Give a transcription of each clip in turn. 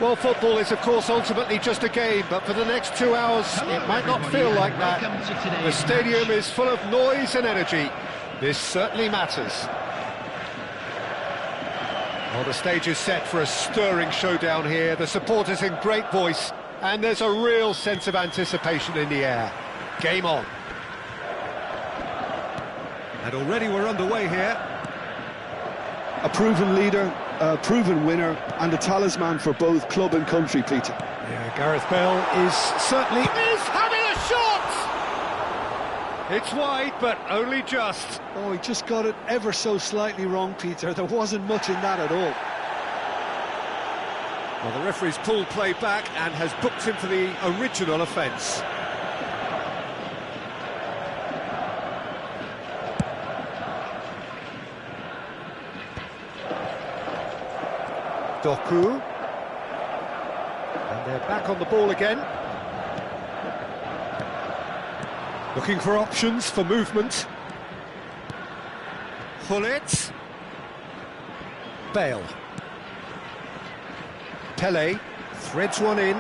Well, football is, of course, ultimately just a game, but for the next 2 hours, it might not feel like that. The stadium is full of noise and energy. This certainly matters. Well, the stage is set for a stirring showdown here. The supporters in great voice, and there's a real sense of anticipation in the air. Game on. And already we're underway here. A proven leader, a proven winner, and a talisman for both club and country, Peter. Yeah, Gareth Bale is certainly... is having a shot! It's wide, but only just. Oh, he just got it ever so slightly wrong, Peter. There wasn't much in that at all. Well, the referee's pulled play back and has booked him for the original offence. Doku. And they're back on the ball again. Looking for options for movement. Hullet. Bale. Pele threads one in.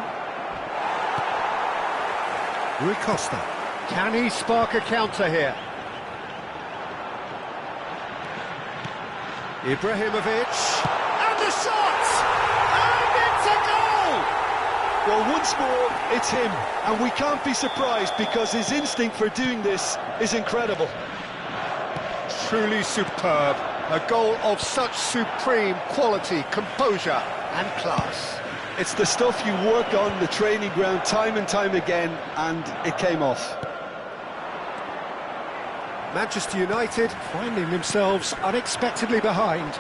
Rui Costa. Can he spark a counter here? Ibrahimovic. And the shot! And it's a goal! Well, once more, it's him, and we can't be surprised because his instinct for doing this is incredible. Truly superb. A goal of such supreme quality, composure and class. It's the stuff you work on the training ground time and time again, and it came off. Manchester United finding themselves unexpectedly behind.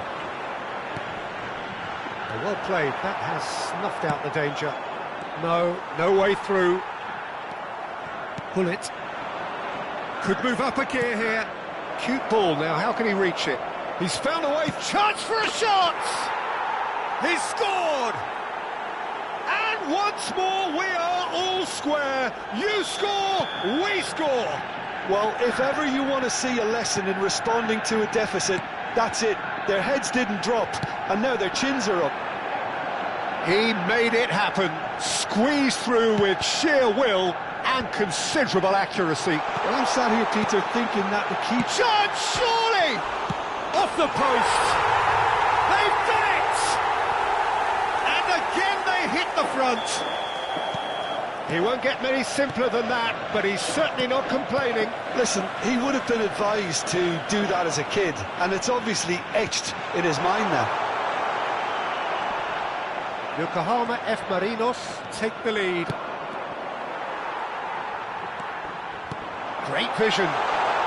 Well played, that has snuffed out the danger. No way through. Hullet. Could move up a gear here. Cute ball now, how can he reach it? He's found a way, chance for a shot! He's scored! And once more we are all square. You score, we score! Well, if ever you want to see a lesson in responding to a deficit, that's it. Their heads didn't drop, and now their chins are up. He made it happen, squeezed through with sheer will and considerable accuracy. Well, I'm sat here, Peter, thinking that the keeper... Chance, surely! Off the post! They've done it! And again they hit the front. He won't get many simpler than that, but he's certainly not complaining. Listen, he would have been advised to do that as a kid, and it's obviously etched in his mind now. Yokohama F. Marinos take the lead. Great vision.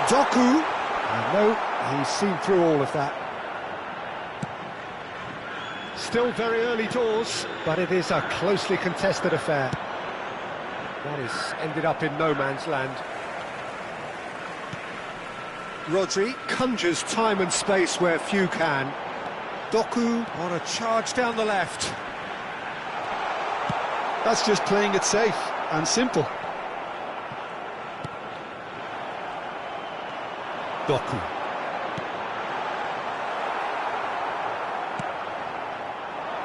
Doku. And no, he's seen through all of that. Still very early doors, but it is a closely contested affair. That is ended up in no man's land. Rodri conjures time and space where few can. Doku on a charge down the left. That's just playing it safe and simple. Doku.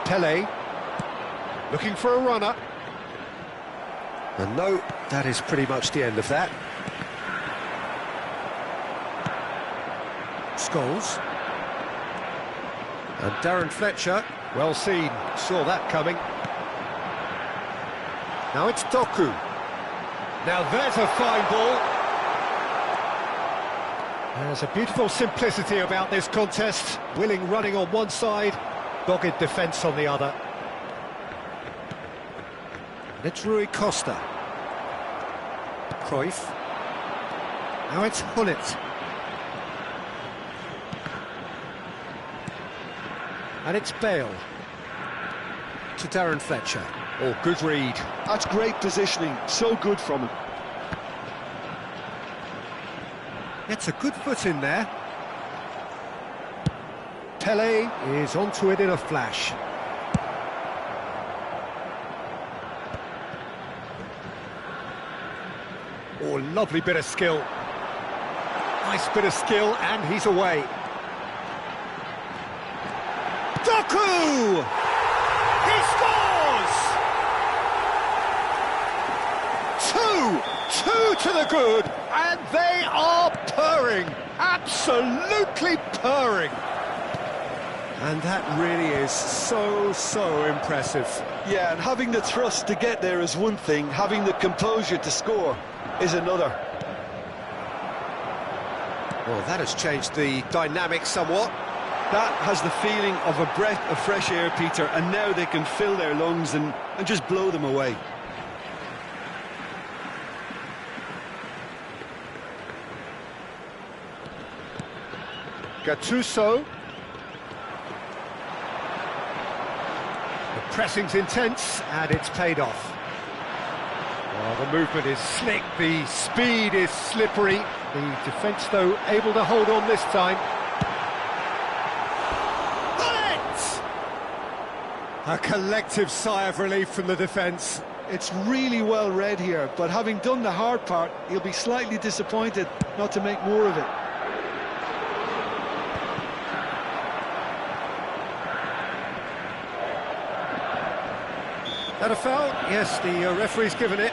Pele looking for a runner. And no, that is pretty much the end of that. Scholes. And Darren Fletcher, well seen, saw that coming. Now it's Doku. Now there's a fine ball. There's a beautiful simplicity about this contest. Willing running on one side, dogged defence on the other. And it's Rui Costa. Cruyff. Now it's Hullet. And it's Bale. To Darren Fletcher. Oh, good read. That's great positioning, so good from him. Gets a good foot in there. Pele is onto it in a flash. Oh, lovely bit of skill. Nice bit of skill, and he's away. Doku! He scores! Two to the good, and they are purring, absolutely purring. And that really is so impressive. Yeah, and having the thrust to get there is one thing, having the composure to score is another. Well, that has changed the dynamic somewhat. That has the feeling of a breath of fresh air, Peter, and now they can fill their lungs and just blow them away. Gattuso. The pressing's intense, and it's paid off. Well, the movement is slick, the speed is slippery. The defence, though, able to hold on this time. Bullet! A collective sigh of relief from the defence. It's really well read here, but having done the hard part, he'll be slightly disappointed not to make more of it. That a foul? Yes, the referee's given it.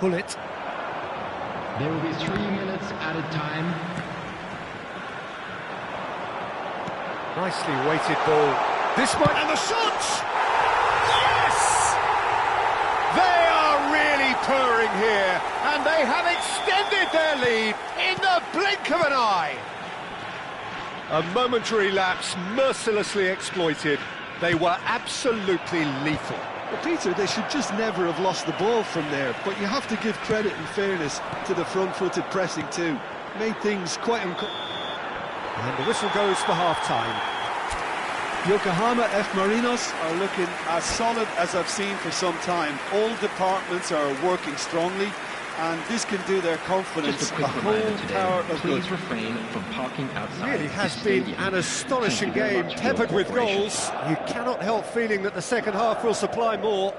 Pull it. There will be 3 minutes added time. Nicely weighted ball. This might... And the shot! Yes! They are really purring here, and they have extended their lead in the blink of an eye. A momentary lapse mercilessly exploited. They were absolutely lethal. Well, Peter, they should just never have lost the ball from there, but you have to give credit and fairness to the front-footed pressing too. Made things quite And the whistle goes for half-time. Yokohama F. Marinos are looking as solid as I've seen for some time. All departments are working strongly, and this can do their confidence Just a quick a reminder whole today, tower of please good. refrain from parking outside. Really has the been stadium. an astonishing Thank you very game, much for your peppered with cooperation. goals. You cannot help feeling that the second half will supply more.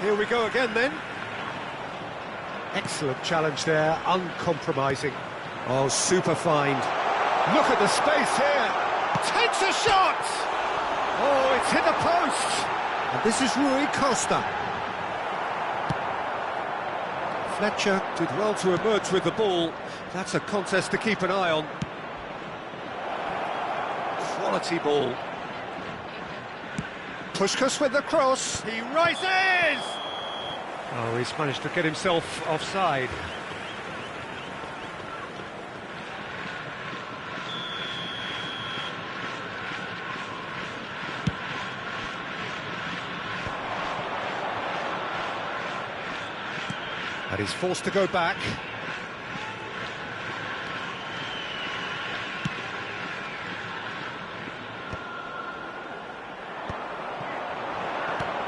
Here we go again then. Excellent challenge there, uncompromising. Oh, super find. Look at the space here. Takes a shot! Oh, it's hit the post. And this is Rui Costa. Fletcher did well to emerge with the ball. That's a contest to keep an eye on. Quality ball. Puskás with the cross. He rises! Oh, he's managed to get himself offside. And he's forced to go back.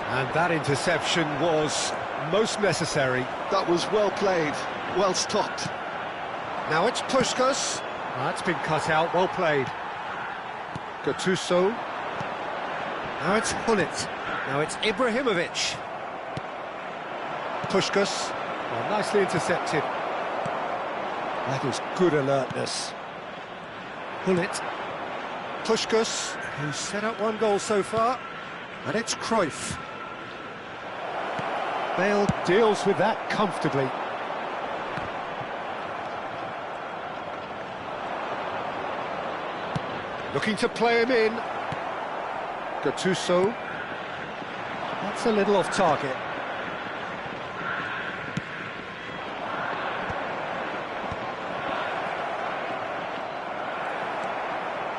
And that interception was most necessary. That was well played, well stopped. Now it's Puskás. That's been cut out, well played. Gattuso. Now it's Hullet. Now it's Ibrahimovic. Puskás. Well, nicely intercepted. That is good alertness. Hullet. Puskás, who's set up one goal so far. And it's Cruyff. Bale deals with that comfortably. Looking to play him in. Gattuso. That's a little off target.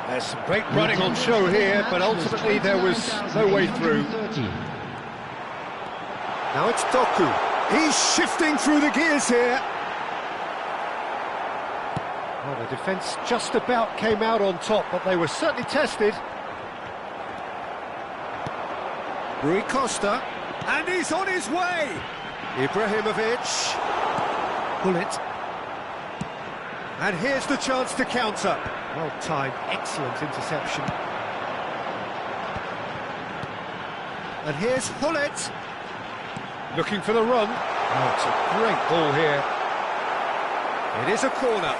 There's some great running on show here, but ultimately there was no way through. Now it's Doku. He's shifting through the gears here. Well, the defence just about came out on top, but they were certainly tested. Rui Costa, and he's on his way. Ibrahimovic. Pull it. And here's the chance to counter. Well timed, excellent interception. And here's Hullet. Looking for the run. Oh, it's a great ball here. It is a corner.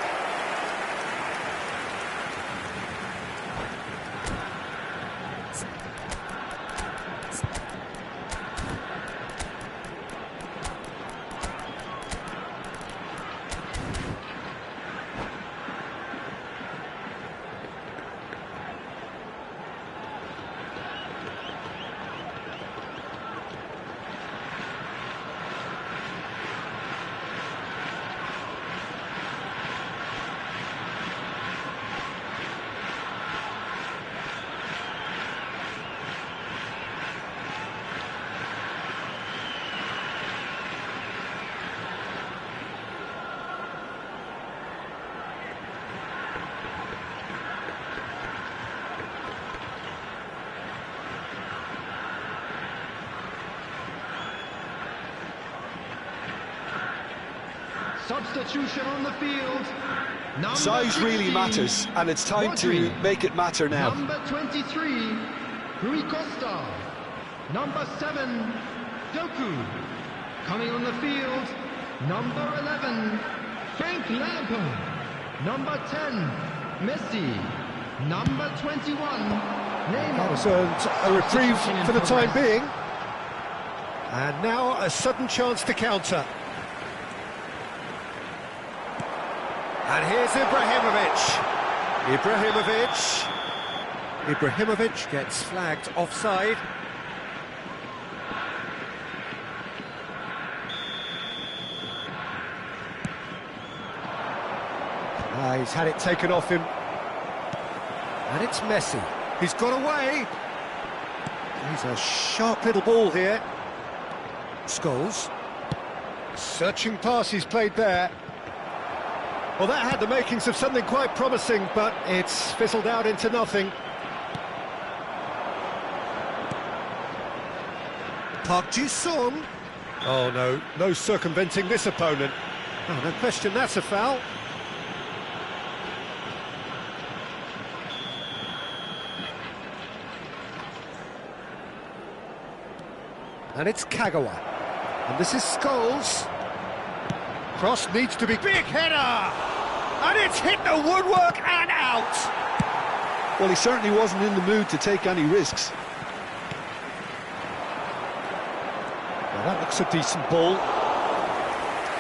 Substitution on the field. Size really matters, and it's time to make it matter now. Number 23, Rui Costa. Number 7, Doku. Coming on the field, number 11, Frank Lampard. Number 10, Messi. Number 21, Neymar. That was a reprieve for the time being. And now a sudden chance to counter. And here's Ibrahimovic. Ibrahimovic gets flagged offside. He's had it taken off him. And it's Messi. He's got away. He's a sharp little ball here. Scholes. Searching pass he's played there. Well, that had the makings of something quite promising, but it's fizzled out into nothing. Park Ji-sung. Oh, no circumventing this opponent. Oh, no question, that's a foul. And it's Kagawa. And this is Scholes. Cross needs to be big header! And it's hit the woodwork and out! Well, he certainly wasn't in the mood to take any risks. Well, that looks a decent ball.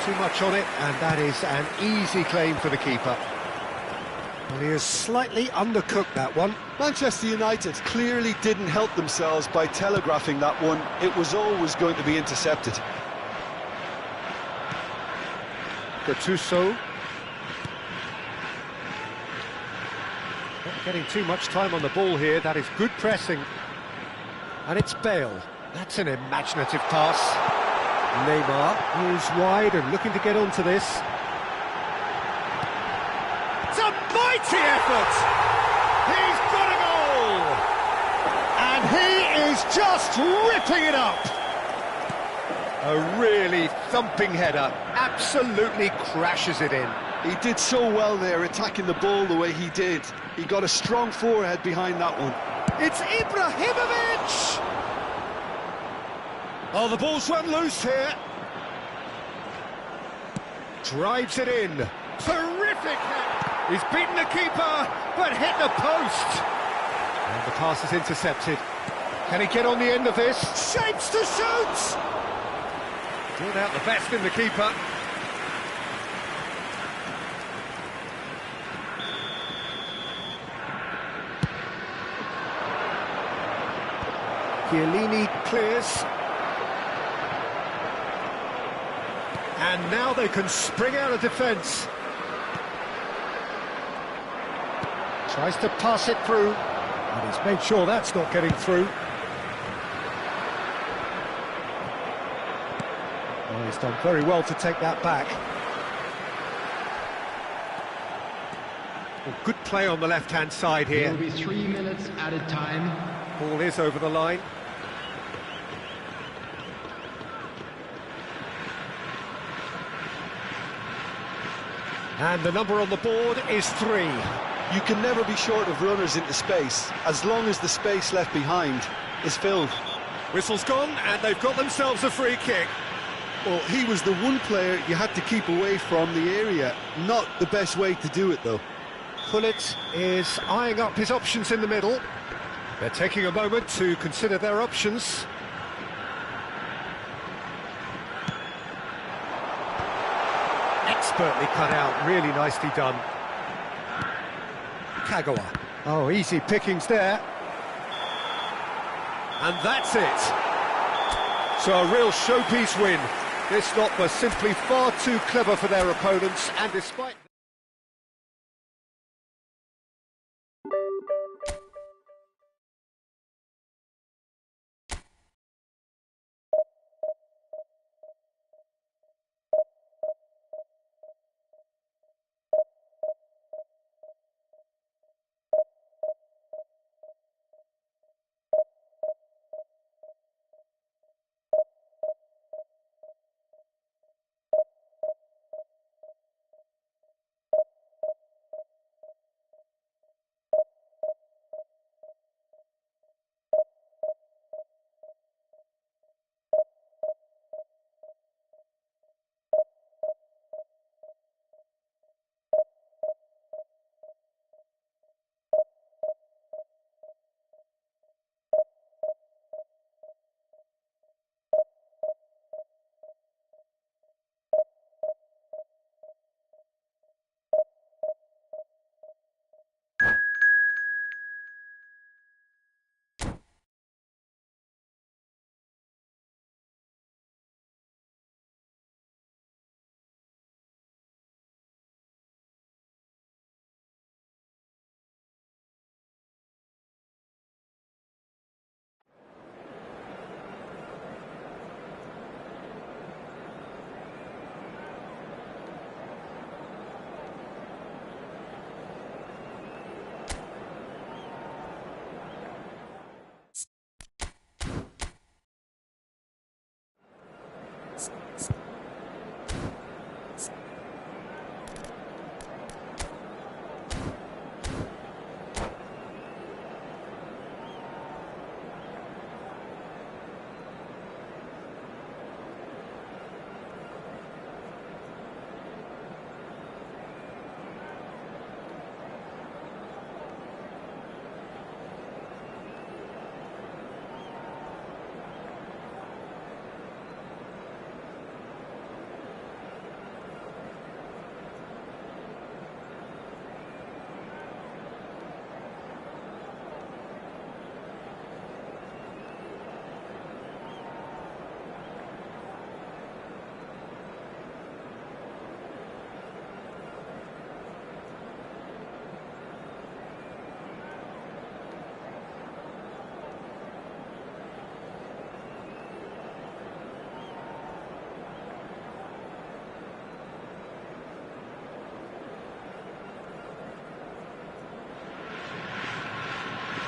Too much on it, and that is an easy claim for the keeper. Well, he has slightly undercooked that one. Manchester United clearly didn't help themselves by telegraphing that one. It was always going to be intercepted. Gattuso. Not getting too much time on the ball here. That is good pressing. And it's Bale. That's an imaginative pass. Neymar is wide and looking to get onto this. It's a mighty effort! He's got a goal! And he is just ripping it up! A really thumping header, absolutely crashes it in. He did so well there, attacking the ball the way he did. He got a strong forehead behind that one. It's Ibrahimovic! Oh, the ball's run loose here. Drives it in. Terrific hit. He's beaten the keeper, but hit the post. And the pass is intercepted. Can he get on the end of this? Shapes to shoot! Brought out the best in the keeper. Chiellini clears. And now they can spring out of defence. Tries to pass it through, and he's made sure that's not getting through. Well, he's done very well to take that back. Well, good play on the left-hand side here. There will be 3 minutes added time. Ball is over the line. And the number on the board is 3. You can never be short of runners into space, as long as the space left behind is filled. Whistle's gone, and they've got themselves a free kick. Well, he was the one player you had to keep away from the area. Not the best way to do it, though. Pullet is eyeing up his options in the middle. They're taking a moment to consider their options. Expertly cut out, really nicely done. Kagawa. Oh, easy pickings there. And that's it. So a real showpiece win. This lot were simply far too clever for their opponents, and despite...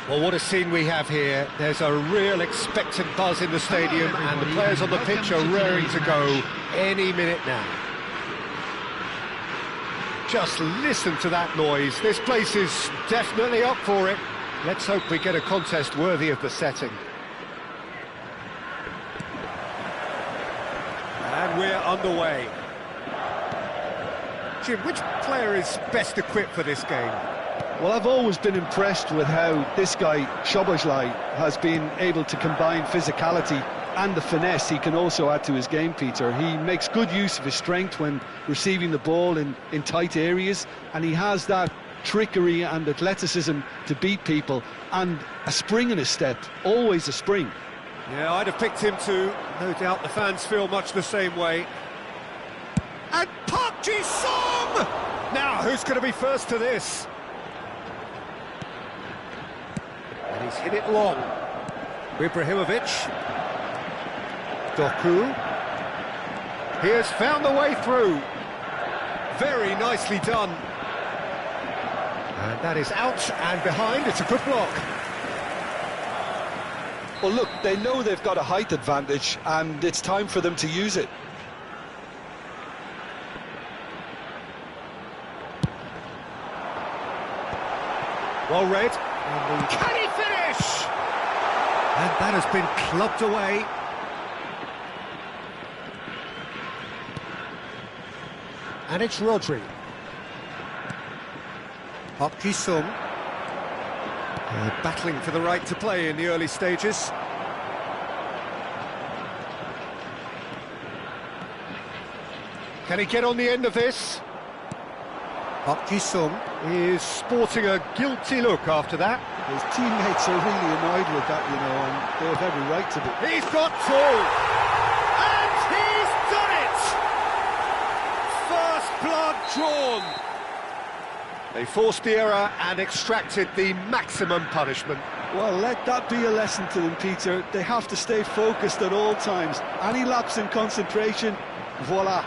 Well, what a scene we have here. There's a real expectant buzz in the stadium, and the players on the pitch are raring to go any minute now. Just listen to that noise. This place is definitely up for it. Let's hope we get a contest worthy of the setting. And we're underway. Jim, which player is best equipped for this game? Well, I've always been impressed with how this guy, Szoboszlai, has been able to combine physicality and the finesse he can also add to his game, Peter. He makes good use of his strength when receiving the ball in tight areas, and he has that trickery and athleticism to beat people, and a spring in his step, always a spring. Yeah, I'd have picked him too. No doubt the fans feel much the same way. And Park Ji-sung! Now, who's going to be first to this? And he's hit it long. Ibrahimovic. Doku. He has found the way through. Very nicely done. And that is out and behind. It's a good block. Well, look, they know they've got a height advantage, and it's time for them to use it. Well read. Can he finish? And that has been clubbed away. And it's Rodri. Park Ji-sung. Battling for the right to play in the early stages. Can he get on the end of this? Park Ji-sung is sporting a guilty look after that. His teammates are really annoyed with that, you know, and they have every right to be. He's got two! And he's done it! First blood drawn! They forced the error and extracted the maximum punishment. Well, let that be a lesson to them, Peter. They have to stay focused at all times. Any lapse in concentration, voila.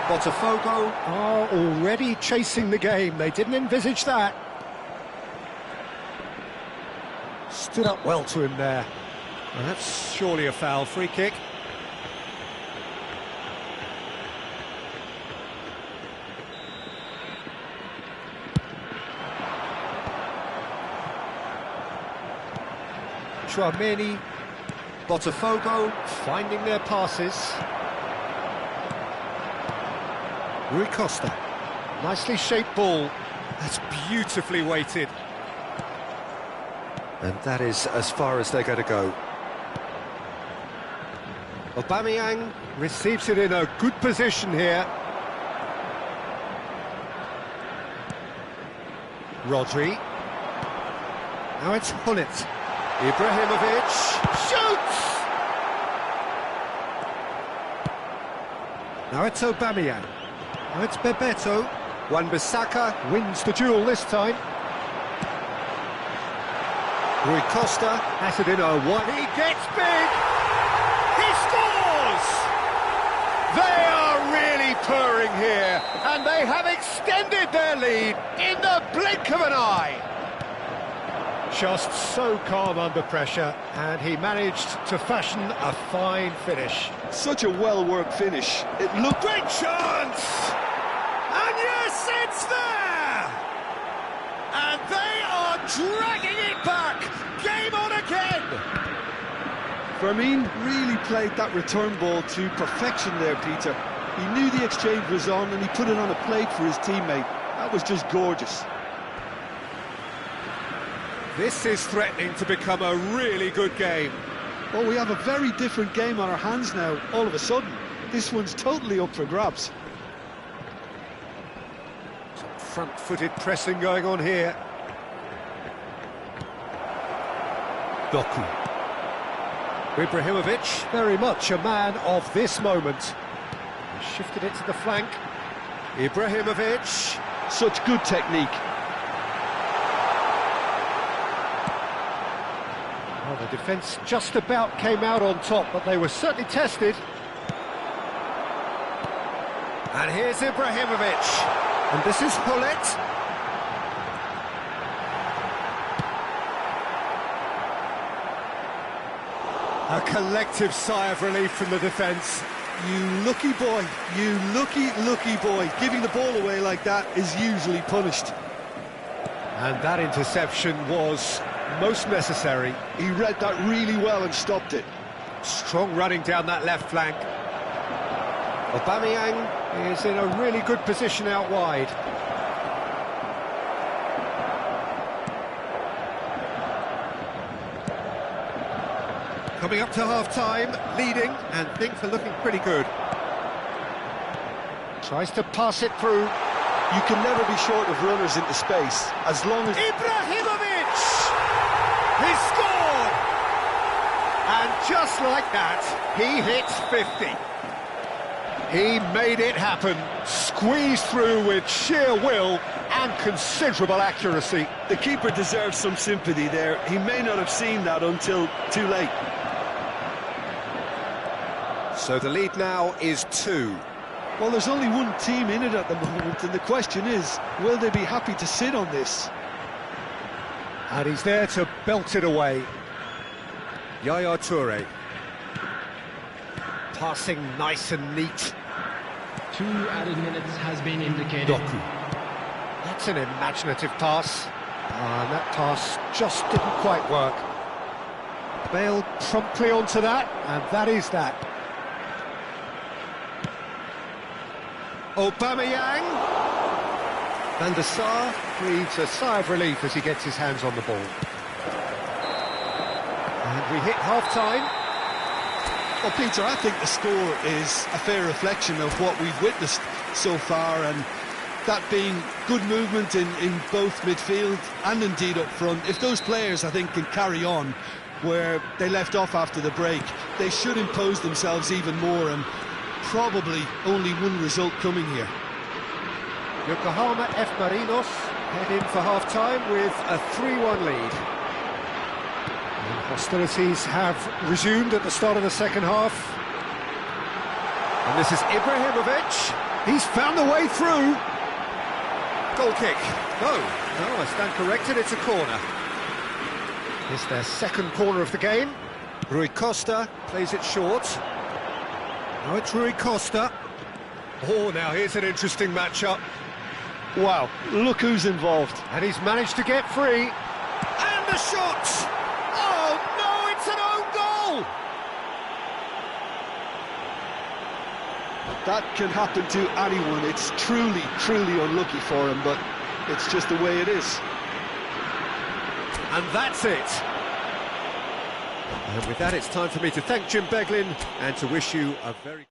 Botafogo are already chasing the game. They didn't envisage that. Stood up well to him there. Well, that's surely a foul. Free kick. Chouameni, Botafogo finding their passes. Rui Costa, nicely shaped ball. That's beautifully weighted. And that is as far as they're going to go. Aubameyang receives it in a good position here. Rodri. Now it's Hullet. Ibrahimovic shoots! Now it's Aubameyang. Now it's Bebeto. Wan-Bissaka wins the duel this time. Rui Costa has it in a one. He gets big! He scores! They are really purring here, and they have extended their lead in the blink of an eye. Just so calm under pressure, and he managed to fashion a fine finish. Such a well-worked finish. It looked... Great chance! And yes, it's there! And they are dragging it back! Game on again! Firmine really played that return ball to perfection there, Peter. He knew the exchange was on, and he put it on a plate for his teammate. That was just gorgeous. This is threatening to become a really good game. Well, we have a very different game on our hands now, all of a sudden. This one's totally up for grabs. Some front-footed pressing going on here. Doku. Ibrahimovic, very much a man of this moment. He shifted it to the flank. Ibrahimovic. Such good technique. Well, the defence just about came out on top, but they were certainly tested. And here's Ibrahimovic. And this is Hullet. A collective sigh of relief from the defence. You lucky boy, you lucky boy. Giving the ball away like that is usually punished. And that interception was most necessary. He read that really well and stopped it. Strong running down that left flank. Aubameyang is in a really good position out wide. Coming up to half-time, leading, and things are looking pretty good. Tries to pass it through. You can never be short of runners into space, as long as... Ibrahimovic! He scored! And just like that, he hits 50. He made it happen. squeezed through with sheer will and considerable accuracy. The keeper deserves some sympathy there. He may not have seen that until too late. So the lead now is 2. Well, there's only one team in it at the moment, and the question is, will they be happy to sit on this? And he's there to belt it away. Yaya Toure. Passing nice and neat. 2 added minutes has been indicated. Doku. That's an imaginative pass. And that pass just didn't quite work. Bale promptly onto that, and that is that. Aubameyang. Van der Sar breathes a sigh of relief as he gets his hands on the ball. And we hit half-time. Well, Peter, I think the score is a fair reflection of what we've witnessed so far, and that being good movement in both midfield and indeed up front. If those players, I think, can carry on where they left off after the break, they should impose themselves even more, and probably only one result coming here. Yokohama F. Marinos head in for half-time with a 3-1 lead. And hostilities have resumed at the start of the second half. And this is Ibrahimovic. He's found a way through. Goal kick. No, I stand corrected, it's a corner. It's their second corner of the game. Rui Costa plays it short. Now it's Rui Costa. Oh, now here's an interesting matchup. Wow, look who's involved. And he's managed to get free. And the shot! Oh, no, it's an own goal! That can happen to anyone. It's truly, truly unlucky for him, but it's just the way it is. And that's it. And with that, it's time for me to thank Jim Beglin and to wish you a very...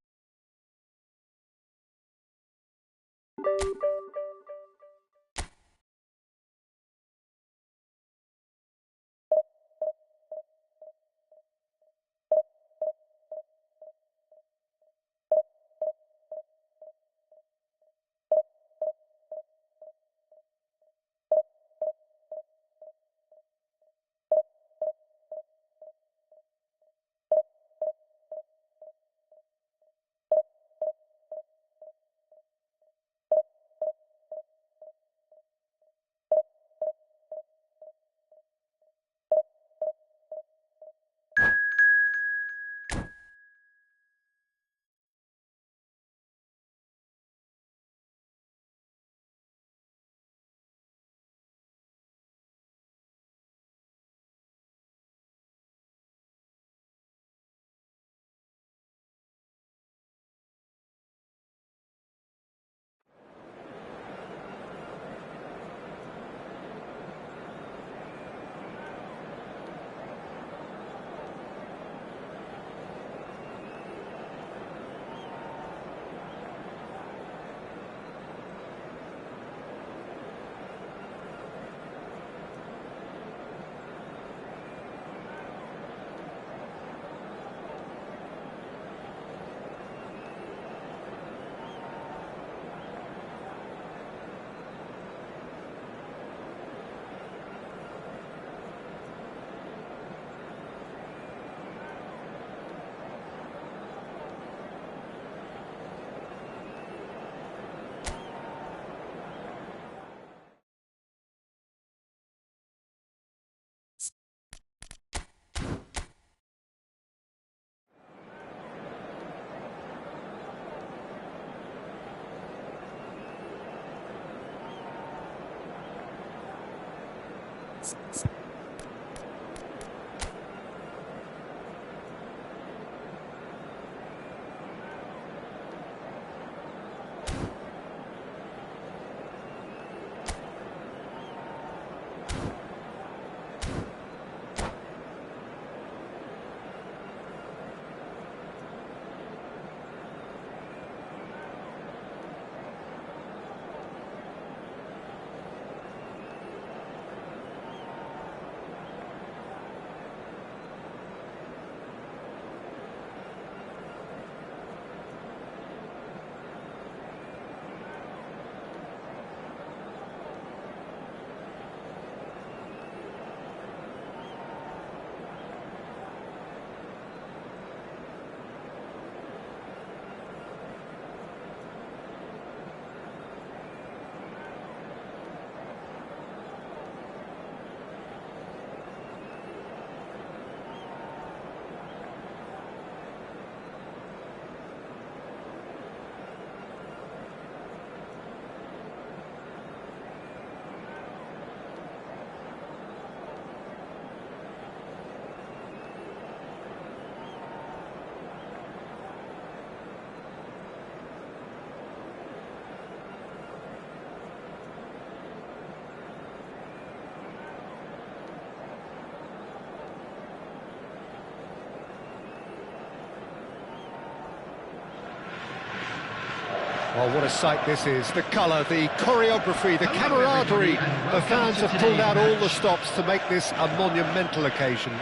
Oh, what a sight this is. The colour, the choreography, the camaraderie. The fans have pulled out all the stops to make this a monumental occasion.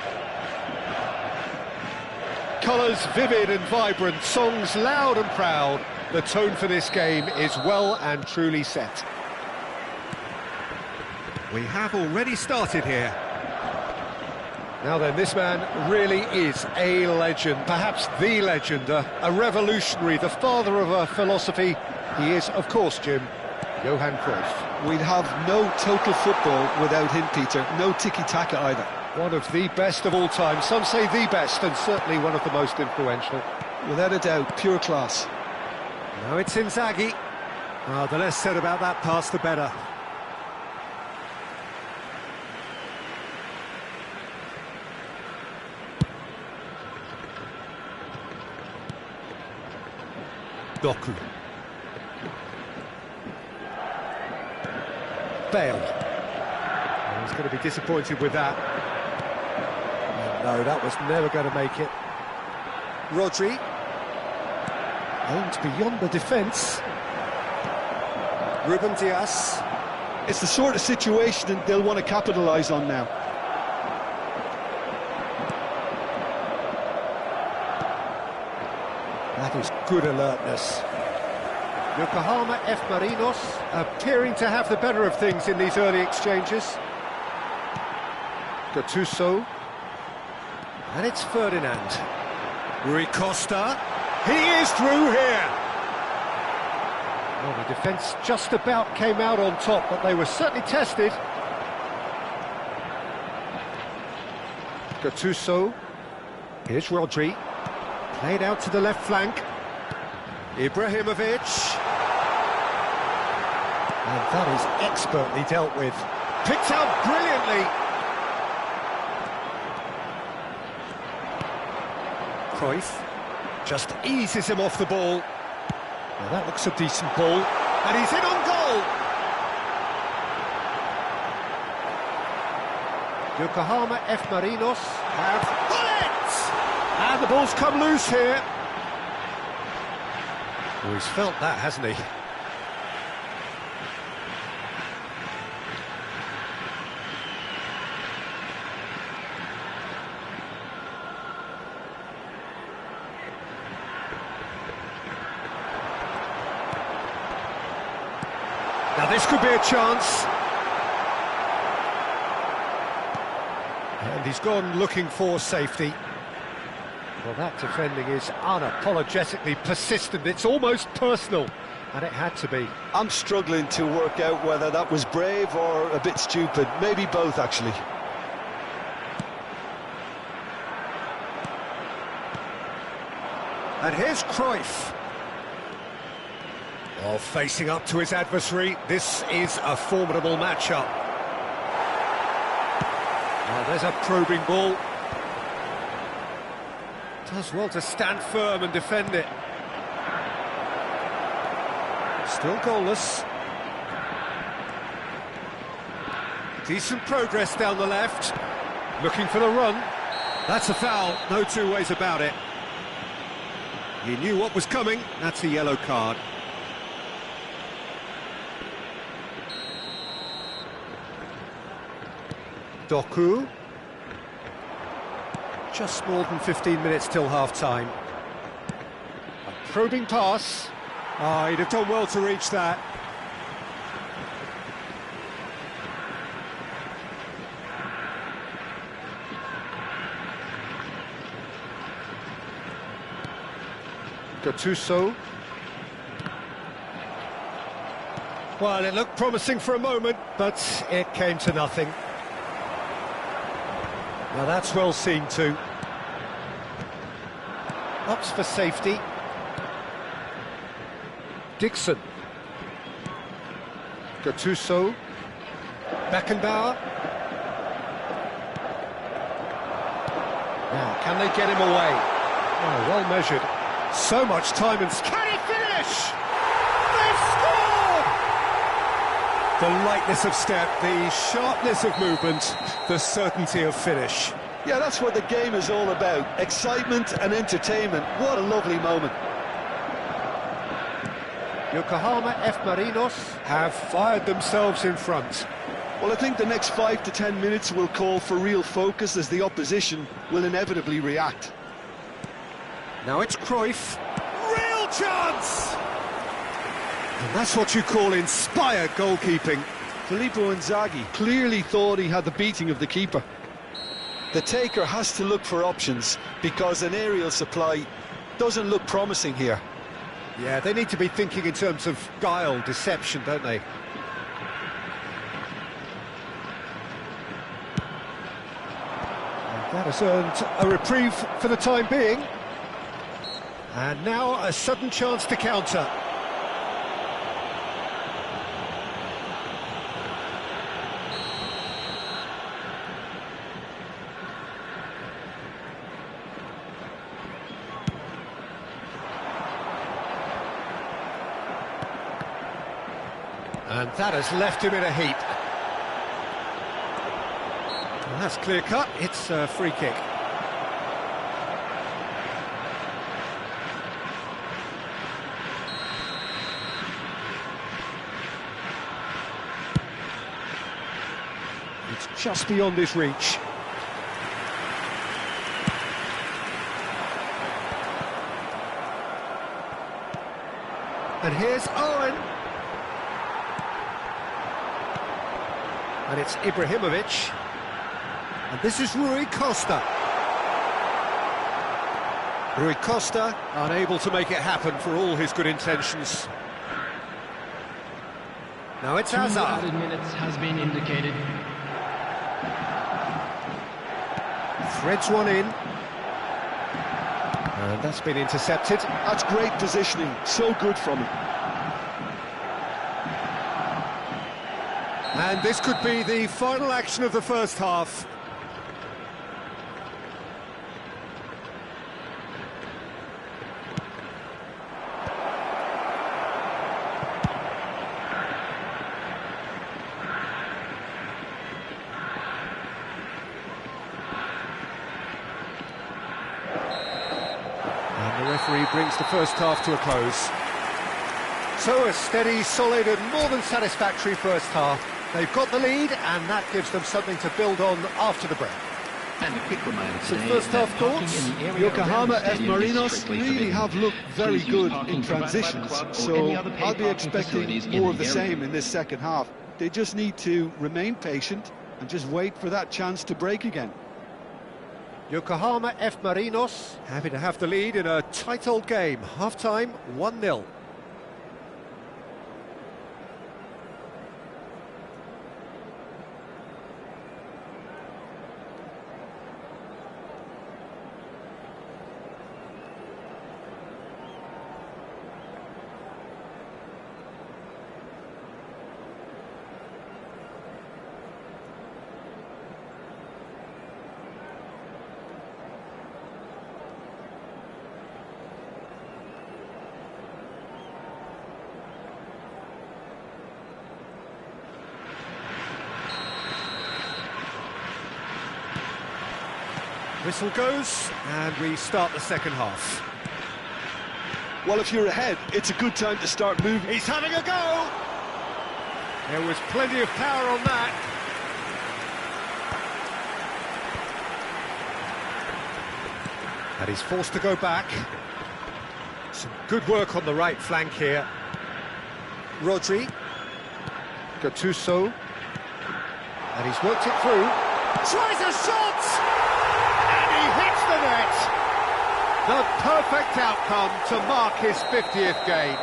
Colours vivid and vibrant, songs loud and proud. The tone for this game is well and truly set. We have already started here. Now then, this man really is a legend, perhaps the legend, a revolutionary, the father of a philosophy. He is, of course, Jim, Johan Cruyff. We'd have no total football without him, Peter. No tiki-taka either. One of the best of all time. Some say the best, and certainly one of the most influential. Without a doubt, pure class. Now it's Inzaghi. Well, the less said about that pass, the better. Doku. Bale. Oh, he's going to be disappointed with that. No, that was never going to make it. Rodri. Aimed beyond the defence. Ruben Dias. It's the sort of situation that they'll want to capitalise on now. That is good alertness. Yokohama F. Marinos appearing to have the better of things in these early exchanges. Gattuso. And it's Ferdinand. Rui Costa. He is through here. Well, the defence just about came out on top, but they were certainly tested. Gattuso. Here's Rodri. Played out to the left flank. Ibrahimovic. And that is expertly dealt with. Picked out brilliantly. Cruyff just eases him off the ball. Now that looks a decent ball. And he's in on goal. Yokohama F. Marinos have bullets! And the ball's come loose here. Oh, he's felt that, hasn't he? Now this could be a chance. And he's gone looking for safety. Well, that defending is unapologetically persistent. It's almost personal, and it had to be. I'm struggling to work out whether that was brave or a bit stupid. Maybe both, actually. And here's Cruyff. Oh, facing up to his adversary. This is a formidable matchup. Well, there's a probing ball. Does well to stand firm and defend it. Still goalless. Decent progress down the left. Looking for the run. That's a foul, no two ways about it. He knew what was coming. That's a yellow card. Doku. Just more than 15 minutes till half-time. A probing pass. Ah, he'd have done well to reach that. Gattuso. Well, it looked promising for a moment, but it came to nothing. Now that's well seen too. Ups for safety. Dixon. Gattuso. Beckenbauer. Now, can they get him away? Oh, well measured. So much time and... Can he finish? They've scored! The lightness of step, the sharpness of movement, the certainty of finish. Yeah, that's what the game is all about. Excitement and entertainment. What a lovely moment. Yokohama F. Marinos have fired themselves in front. Well, I think the next 5 to 10 minutes will call for real focus as the opposition will inevitably react. Now it's Cruyff. Real chance! And that's what you call inspired goalkeeping. Filippo Inzaghi clearly thought he had the beating of the keeper. The taker has to look for options because an aerial supply doesn't look promising here. Yeah, they need to be thinking in terms of guile, deception, don't they? And that has earned a reprieve for the time being. And now a sudden chance to counter. And that has left him in a heap. Well, that's clear cut, it's a free kick. It's just beyond his reach. And here's Owen. And it's Ibrahimovic. And this is Rui Costa. Rui Costa unable to make it happen for all his good intentions. Now it's 2 Hazard. added minutes has been indicated. Threads one in. And that's been intercepted. That's great positioning, so good from him. And this could be the final action of the first half. And the referee brings the first half to a close. So a steady, solid and more than satisfactory first half. They've got the lead, and that gives them something to build on after the break. And a quick reminder So today first half that parking thoughts? in the area Yokohama around the F. stadium is Marinos strictly really forbidden. have looked very Please use good parking in provided by the transitions, club or so any other paid I'll be parking facilities expecting in more the of the area. same in this second half. They just need to remain patient and just wait for that chance to break again. Yokohama F. Marinos happy to have the lead in a tight old game. Half-time, 1-0. Whistle goes, and we start the second half. Well, if you're ahead, it's a good time to start moving. He's having a go! There was plenty of power on that. And he's forced to go back. Some good work on the right flank here. Rodri. Gattuso. And he's worked it through. Tries a shot! And he hits the net! The perfect outcome to mark his 50th game.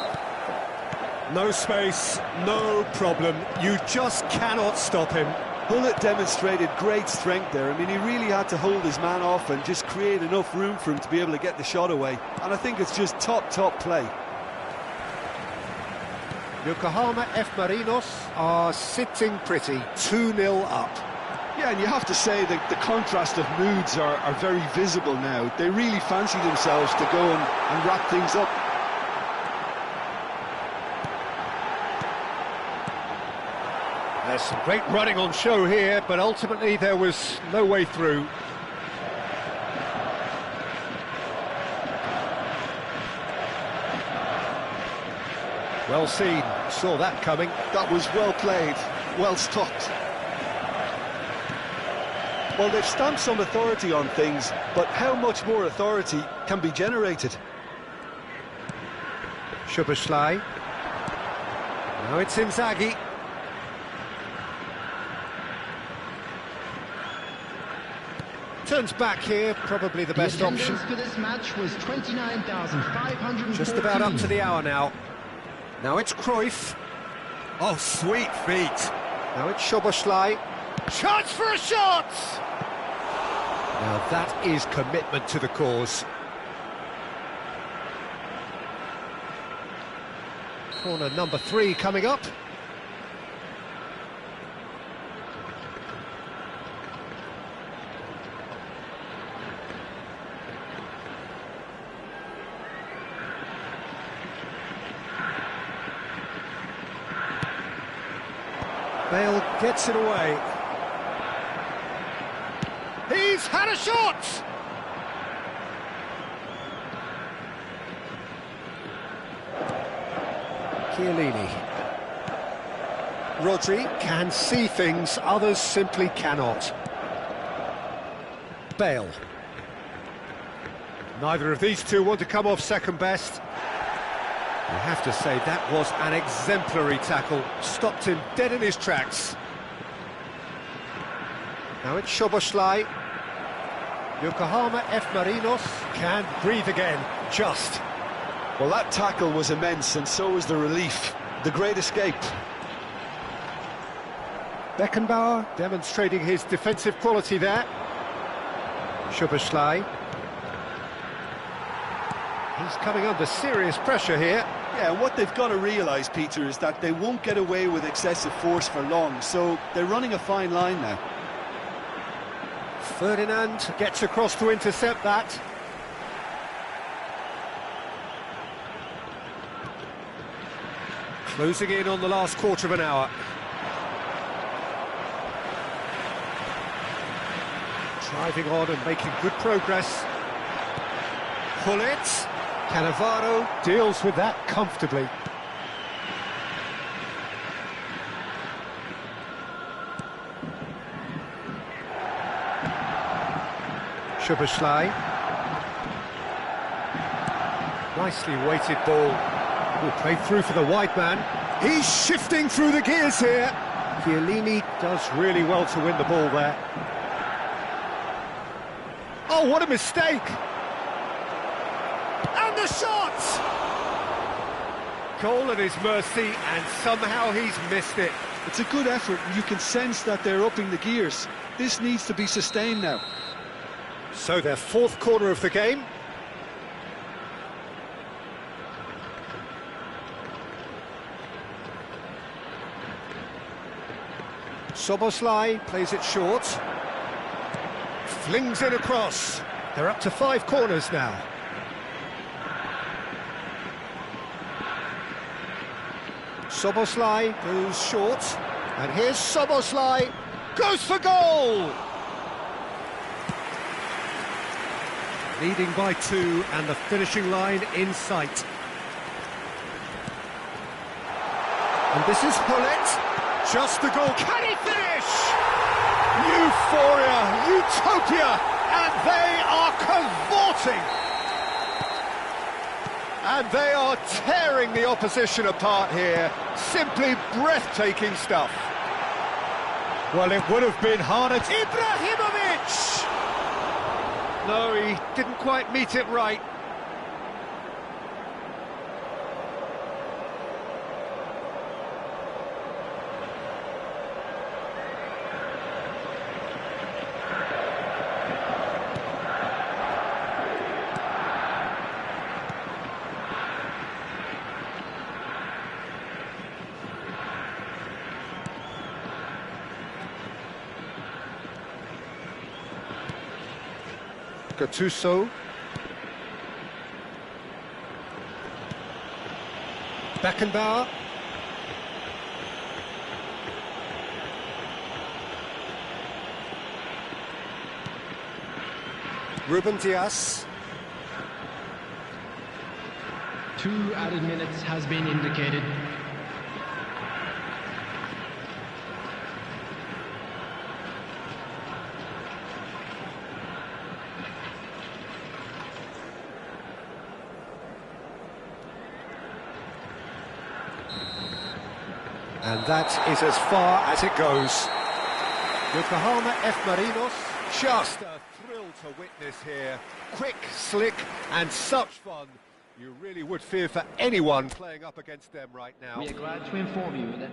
No space, no problem. You just cannot stop him. Hullet demonstrated great strength there. I mean, he really had to hold his man off and just create enough room for him to be able to get the shot away. And I think it's just top play. Yokohama F. Marinos are sitting pretty, 2-0 up. Yeah, and you have to say that the contrast of moods are very visible now. They really fancy themselves to go and wrap things up. There's some great running on show here, but ultimately there was no way through. Well seen, saw that coming. That was well played, well stopped. Well, they've stamped some authority on things, but how much more authority can be generated? Szoboszlai. Now it's Inzaghi. Turns back here, probably the best option. For this match was 29,514. Just about up to the hour now. Now it's Cruyff. Oh, sweet feet. Now it's Szoboszlai. Chance for a shot! Now that is commitment to the cause. Corner number 3 coming up. Bale gets it away. He's had a shot! Chiellini. Rodri can see things others simply cannot. Bale. Neither of these two want to come off second best. You have to say that was an exemplary tackle, stopped him dead in his tracks. Now it's Szoboszlai. Yokohama F. Marinos can breathe again, just. Well, that tackle was immense, and so was the relief. The great escape. Beckenbauer demonstrating his defensive quality there. Szoboszlai. He's coming under serious pressure here. Yeah, what they've got to realise, Peter, is that they won't get away with excessive force for long, so they're running a fine line now. Ferdinand gets across to intercept that. Closing in on the last quarter of an hour. Driving on and making good progress. Pull it. Cannavaro deals with that comfortably. Szoboszlai. Nicely weighted ball. Played through for the wide man. He's shifting through the gears here. Chiellini does really well to win the ball there. Oh, what a mistake! And the shot! Goal at his mercy, and somehow he's missed it. It's a good effort, and you can sense that they're upping the gears. This needs to be sustained now. So their fourth corner of the game. Szoboszlai plays it short. Flings it across. They're up to 5 corners now. Szoboszlai goes short. And here's Szoboszlai. Goes for goal! Leading by 2 and the finishing line in sight. And this is Hullet. Just the goal. Can he finish? Euphoria, utopia, and they are cavorting. And they are tearing the opposition apart here. Simply breathtaking stuff. Well, it would have been harder. Ibrahimovic! No, he didn't quite meet it right. Gattuso. Beckenbauer. Ruben Dias. 2 added minutes has been indicated. And that is as far as it goes. Yokohama F. Marinos, just a thrill to witness here. Quick, slick, and such fun. You really would fear for anyone playing up against them right now. We are glad to inform you that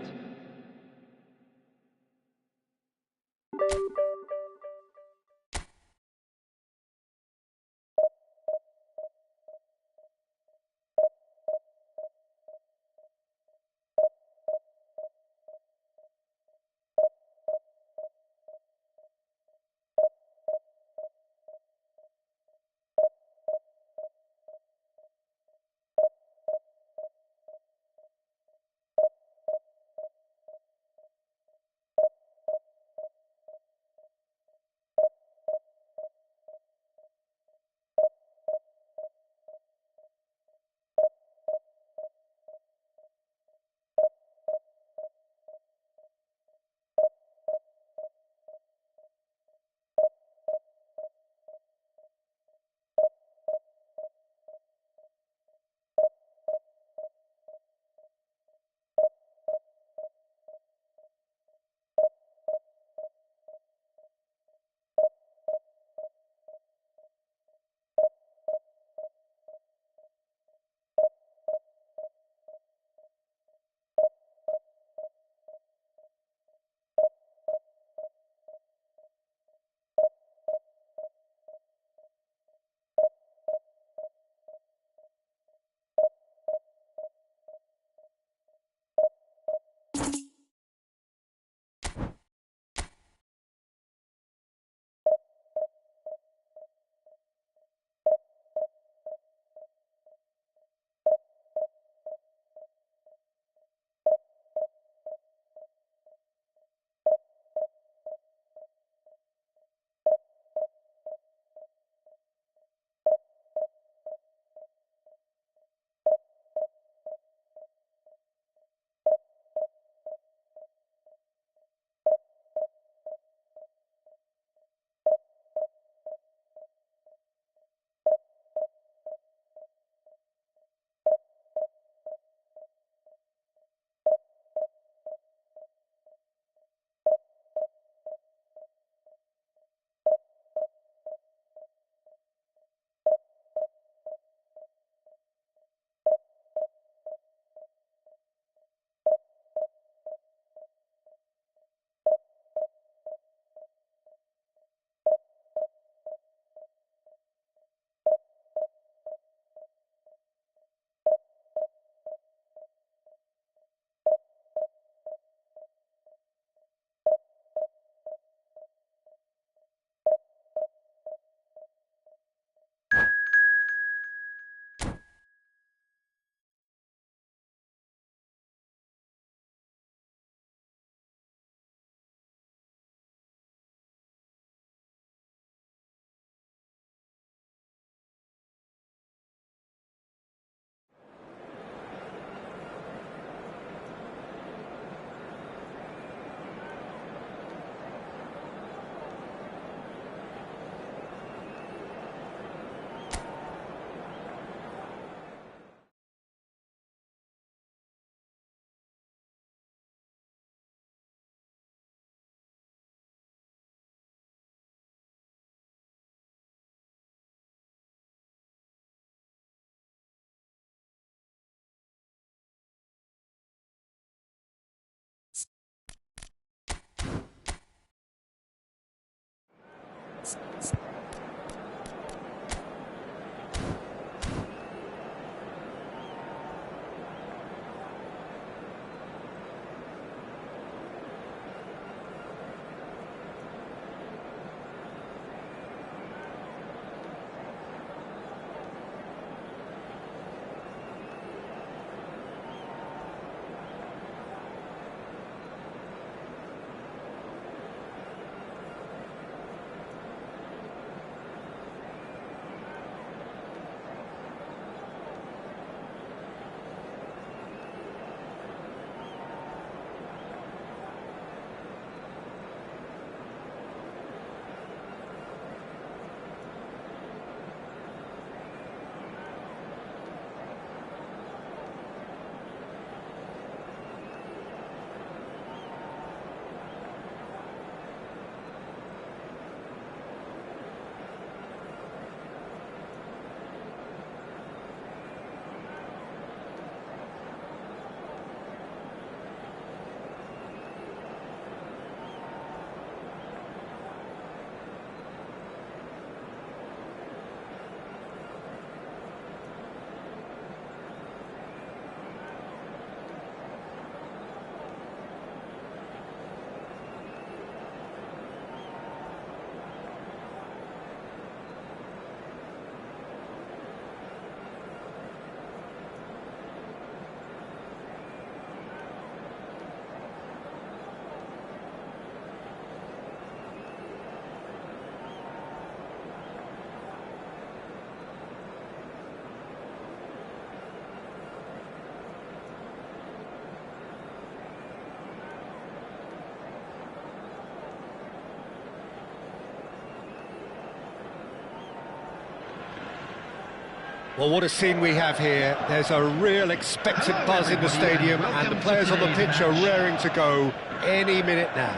Well, what a scene we have here. There's a real expected buzz in the stadium, and the players on the pitch are raring to go any minute now.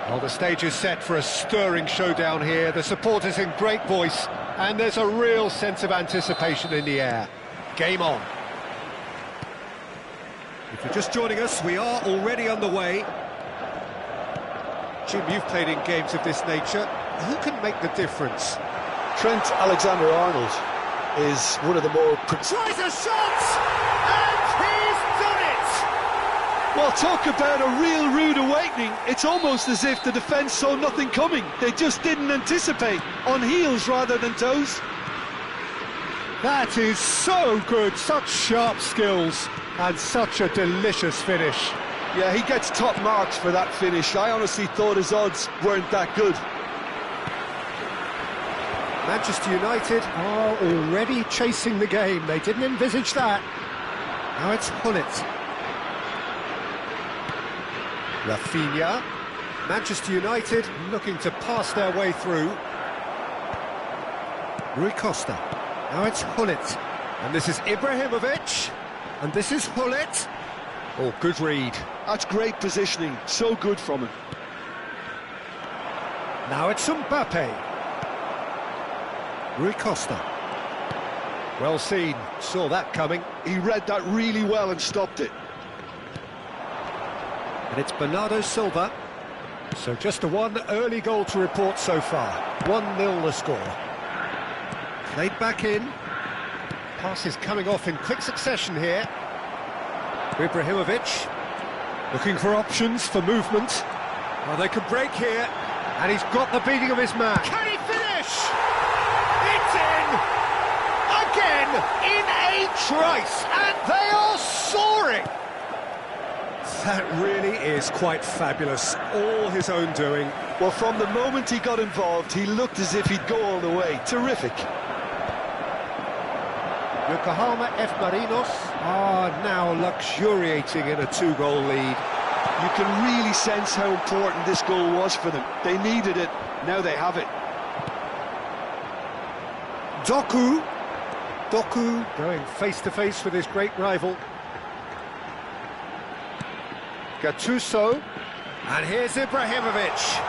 Well, the stage is set for a stirring showdown here. The supporters in great voice, and there's a real sense of anticipation in the air. Game on. If you're just joining us, we are already underway. Jim, you've played in games of this nature. Who can make the difference? Trent Alexander-Arnold is one of the more... Tries a shot! And he's done it! Well, talk about a real rude awakening. It's almost as if the defence saw nothing coming. They just didn't anticipate, on heels rather than toes. That is so good, such sharp skills, and such a delicious finish. Yeah, he gets top marks for that finish. I honestly thought his odds weren't that good. Manchester United are already chasing the game. They didn't envisage that. Now it's Hullet. Rafinha. Manchester United looking to pass their way through. Rui Costa. Now it's Hullet. And this is Ibrahimovic. And this is Hullet. Oh, good read. That's great positioning. So good from him. Now it's Mbappe. Rui Costa. Well seen, saw that coming. He read that really well and stopped it. And it's Bernardo Silva. So just a one early goal to report so far. 1-0 the score. Played back in. Passes coming off in quick succession here. Ibrahimovic. Looking for options for movement. Well, they can break here. And he's got the beating of his man. Can he finish? It's in! Again, in a trice, and they are soaring! That really is quite fabulous, all his own doing. Well, from the moment he got involved, he looked as if he'd go all the way. Terrific. Yokohama F. Marinos are now luxuriating in a 2-goal lead. You can really sense how important this goal was for them. They needed it, now they have it. Doku going face-to-face with his great rival. Gattuso, and here's Ibrahimovic.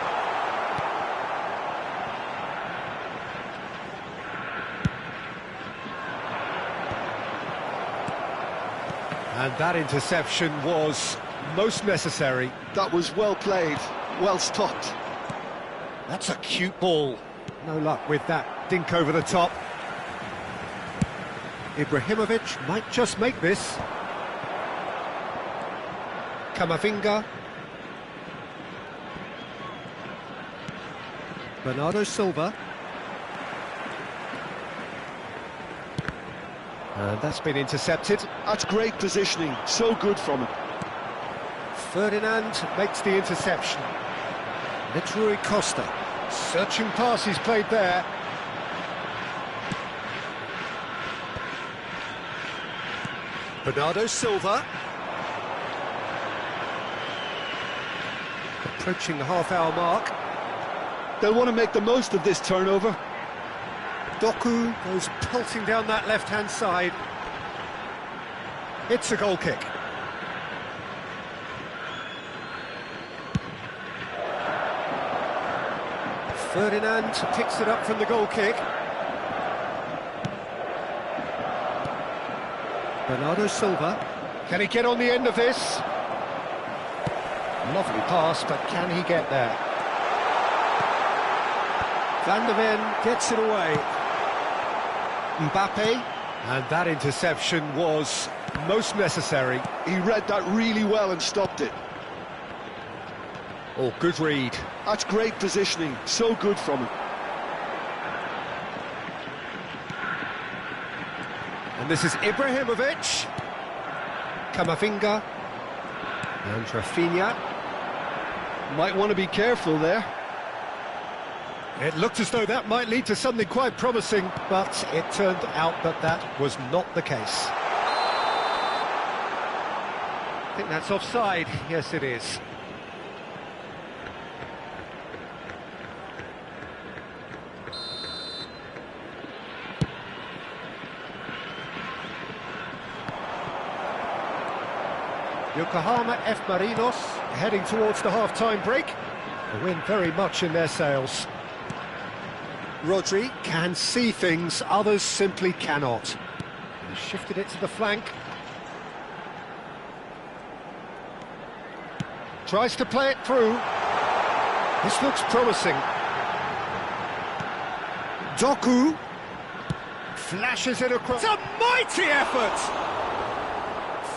And that interception was most necessary. That was well played, well stopped. That's a cute ball. No luck with that dink over the top. Ibrahimovic might just make this. Camavinga. Bernardo Silva. And that's been intercepted. That's great positioning, so good from him. Ferdinand makes the interception. It's Rui Costa. Searching pass he's played there. Bernardo Silva. Approaching the half-hour mark. They'll want to make the most of this turnover. Doku goes pelting down that left-hand side. It's a goal kick. Ferdinand picks it up from the goal kick. Bernardo Silva. Can he get on the end of this? Lovely pass, but can he get there? Van der Ven gets it away. Mbappe. And that interception was most necessary. He read that really well and stopped it. Oh, good read. That's great positioning, so good from him. And this is Ibrahimovic. Camavinga. And Rafinha. Might want to be careful there. It looked as though that might lead to something quite promising, but it turned out that that was not the case. I think that's offside. Yes, it is. Yokohama F. Marinos heading towards the half-time break. The wind very much in their sails. Rodri can see things, others simply cannot. He shifted it to the flank. Tries to play it through. This looks promising. Doku flashes it across. It's a mighty effort!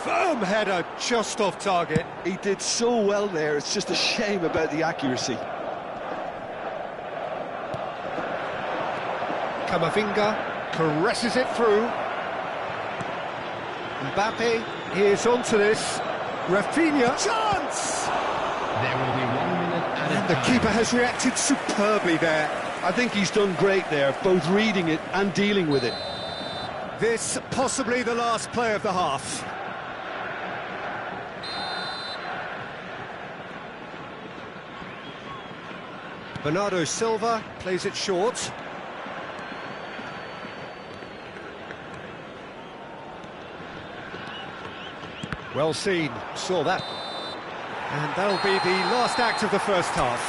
Firm header just off target. He did so well there, it's just a shame about the accuracy. Camavinga caresses it through. Mbappe is onto this. Rafinha, chance! There will be 1 minute added And the time. keeper has reacted superbly there. I think he's done great there, both reading it and dealing with it. This possibly the last play of the half. Bernardo Silva plays it short. Well seen, saw that. And that'll be the last act of the first half.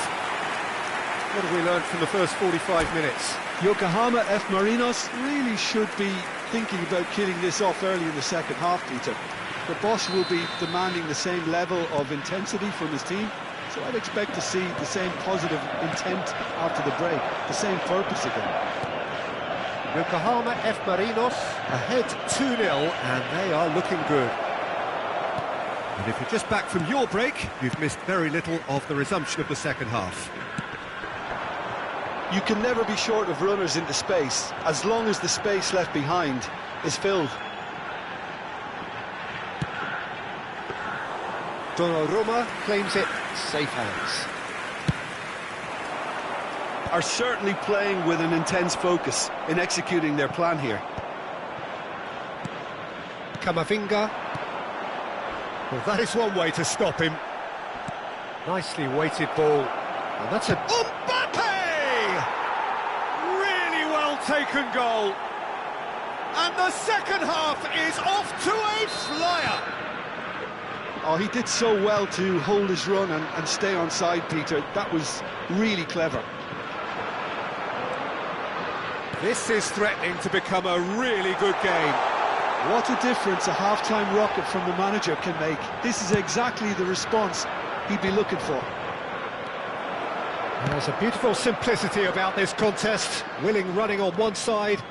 What have we learned from the first 45 minutes? Yokohama F. Marinos really should be thinking about killing this off early in the second half, Peter. The boss will be demanding the same level of intensity from his team, so I'd expect to see the same positive intent after the break, the same purpose again. Yokohama F. Marinos ahead 2-0, and they are looking good. And if you're just back from your break, you've missed very little of the resumption of the second half. You can never be short of runners into space, as long as the space left behind is filled. Donnarumma claims it, safe hands. Are certainly playing with an intense focus in executing their plan here. Camavinga. Well, that is one way to stop him. Nicely weighted ball. And that's a... Mbappe! Really well taken goal. And the second half is off to a flyer. Oh, he did so well to hold his run and stay on side, Peter. That was really clever. This is threatening to become a really good game. What a difference a half-time rocket from the manager can make. This is exactly the response he'd be looking for. There's a beautiful simplicity about this contest. Willing running on one side,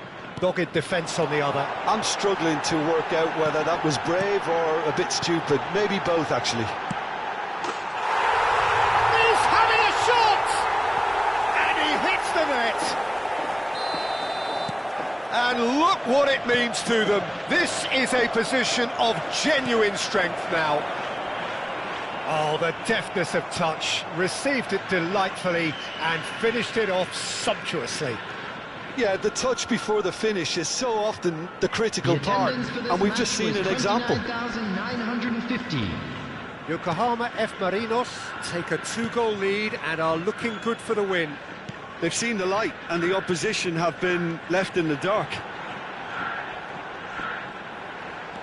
dogged defence on the other. I'm struggling to work out whether that was brave or a bit stupid. Maybe both, actually. He's having a shot! And he hits the net. And look what it means to them. This is a position of genuine strength now. Oh, the deftness of touch. Received it delightfully and finished it off sumptuously. Yeah, the touch before the finish is so often the critical part, and we've just seen an example. 29,950. Yokohama F. Marinos take a 2-goal lead and are looking good for the win. They've seen the light, and the opposition have been left in the dark.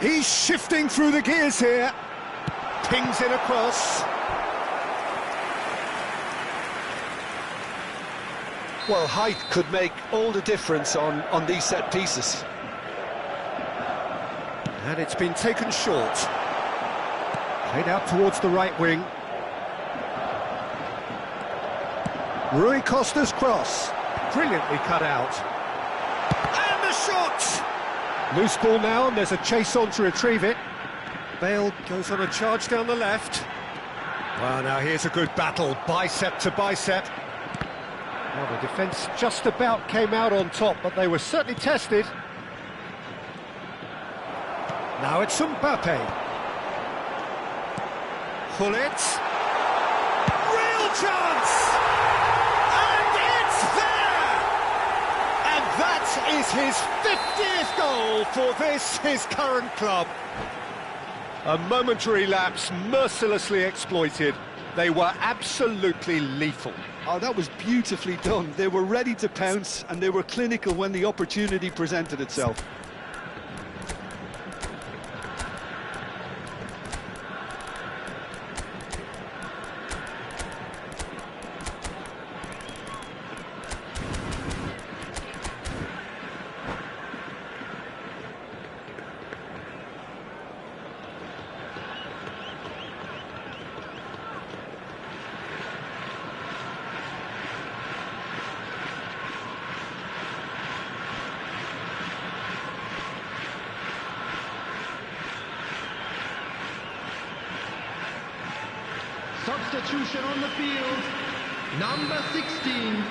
He's shifting through the gears here. Pings it across. Well, height could make all the difference on these set pieces. And it's been taken short. Played out towards the right wing. Rui Costa's cross. Brilliantly cut out. And the shot! Loose ball now, and there's a chase on to retrieve it. Bale goes on a charge down the left. Well, now here's a good battle, bicep to bicep. Well, the defence just about came out on top, but they were certainly tested. Now it's Mbappe. Hullet. Real chance! And it's there! And that is his 50th goal for this, his current club. A momentary lapse, mercilessly exploited. They were absolutely lethal. Oh, that was beautifully done. They were ready to pounce, and they were clinical when the opportunity presented itself. Substitution on the field. Number 16,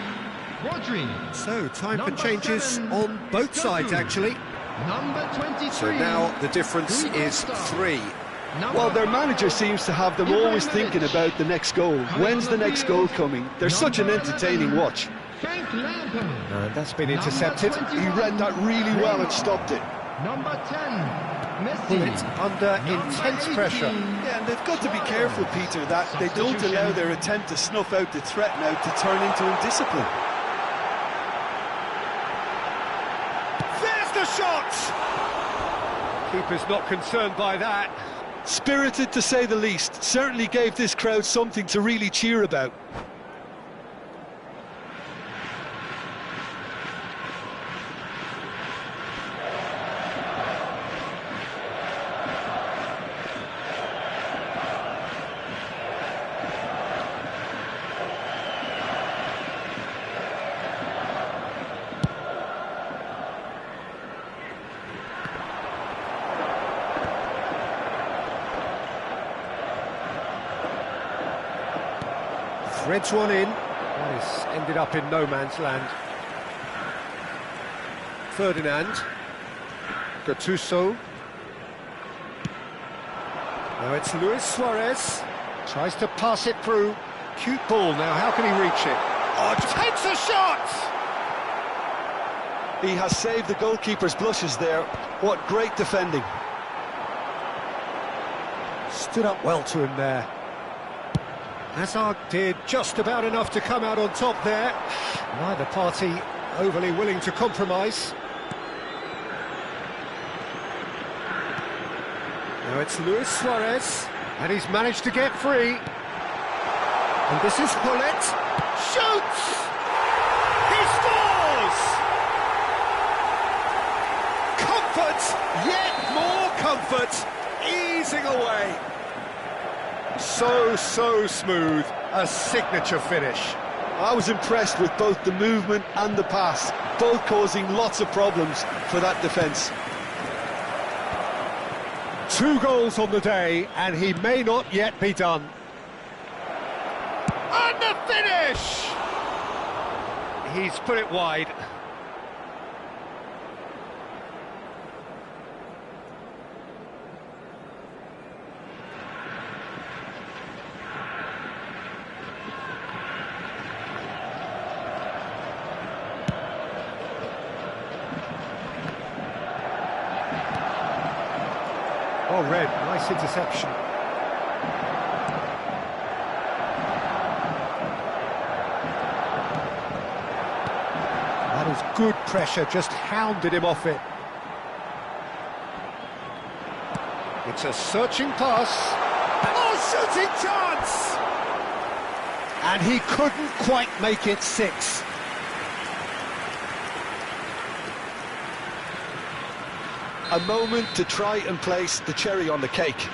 Rodri. So, time for Number changes 7, on both sides, actually. Number 23. So now the difference is 3. Well, their manager seems to have them always thinking about the next goal. When's the next goal coming? They're such an entertaining watch. Frank Lampard. And that's been intercepted. He read that really well and stopped it. Number 10, Messi. Bullet under Number intense 18, pressure. Yeah, and they've got to be careful, Peter, that they don't allow their attempt to snuff out the threat now to turn into indiscipline. There's the shot! Keeper's not concerned by that. Spirited, to say the least. Certainly gave this crowd something to really cheer about. Threads one in. This ended up in no man's land. Ferdinand. Gattuso. Now it's Luis Suarez. Tries to pass it through. Cute ball now, how can he reach it? Oh, takes a shot! He has saved the goalkeeper's blushes there. What great defending. Stood up well to him there. Hazard did just about enough to come out on top there. Neither party overly willing to compromise. Now it's Luis Suarez, and he's managed to get free. And this is Hullet. Shoots! He scores! Comfort, yet more comfort, easing away. So smooth, a signature finish. I was impressed with both the movement and the pass, both causing lots of problems for that defence. 2 goals on the day, and he may not yet be done. And the finish! He's put it wide. Oh, Red, nice interception. That is good pressure, just hounded him off it. It's a searching pass. Oh, shooting chance! And he couldn't quite make it 6. A moment to try and place the cherry on the cake.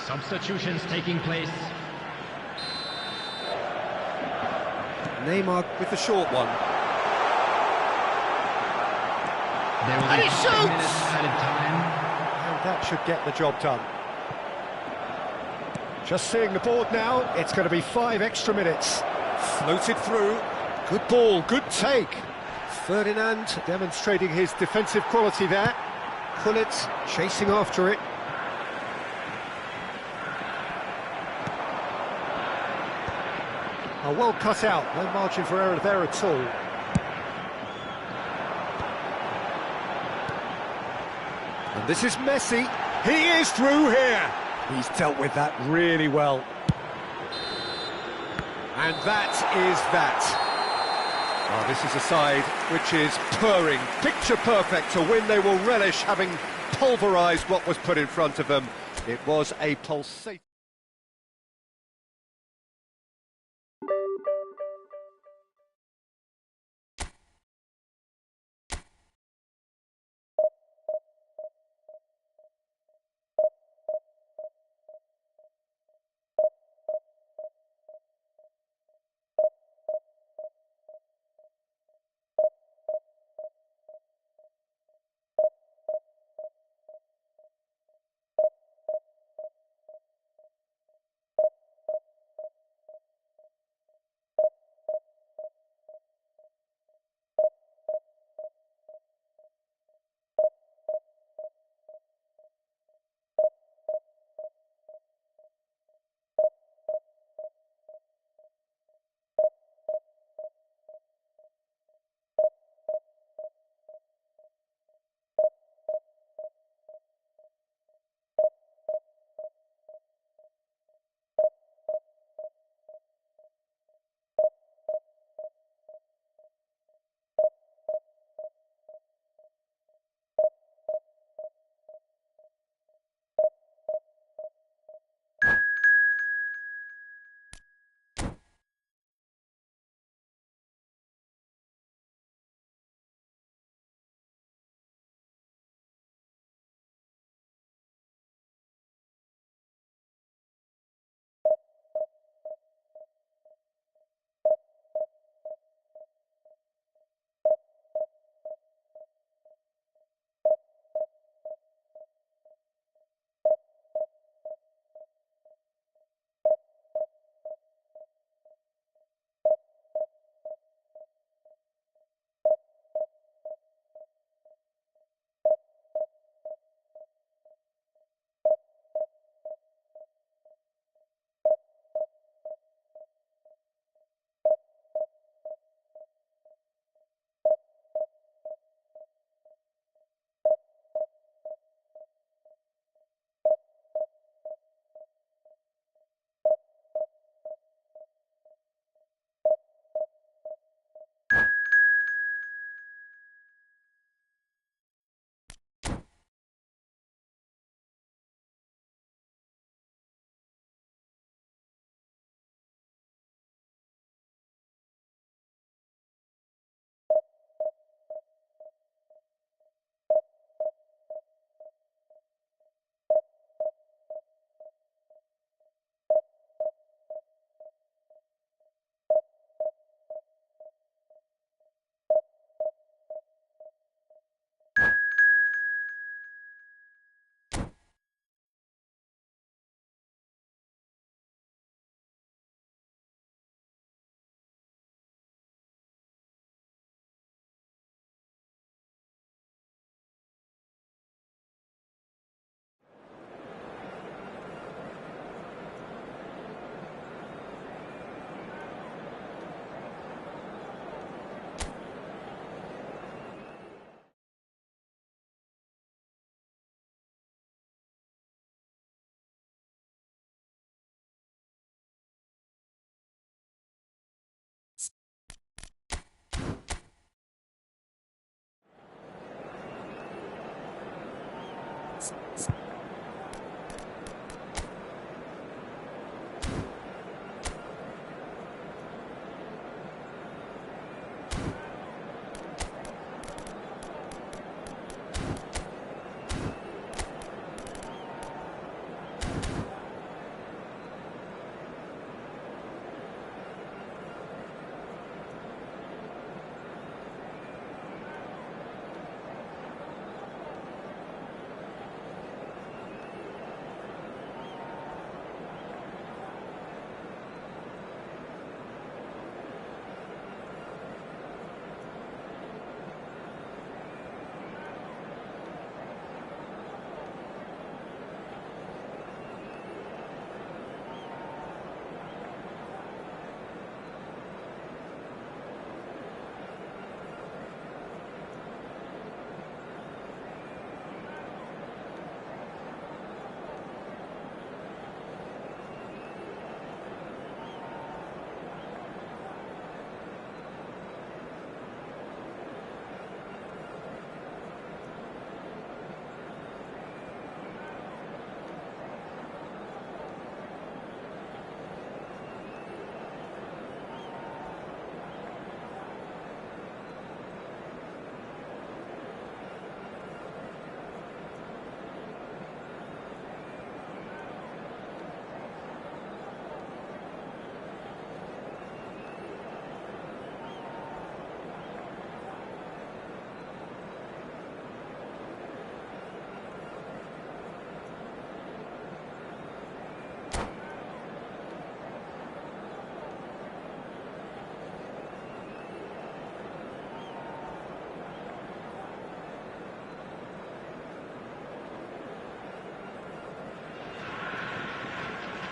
Substitutions taking place. Neymar with the short one. There will And be he 5 shoots! minutes added time. And that should get the job done. Just seeing the board now, it's going to be 5 extra minutes. Floated through. Good ball, good take. Ferdinand demonstrating his defensive quality there. Hullet chasing after it. Oh, well cut out, no margin for error there at all. And this is Messi. He is through here. He's dealt with that really well. And that is that. Oh, this is a side which is purring, picture perfect. A win they will relish, having pulverised what was put in front of them. It was a pulsating...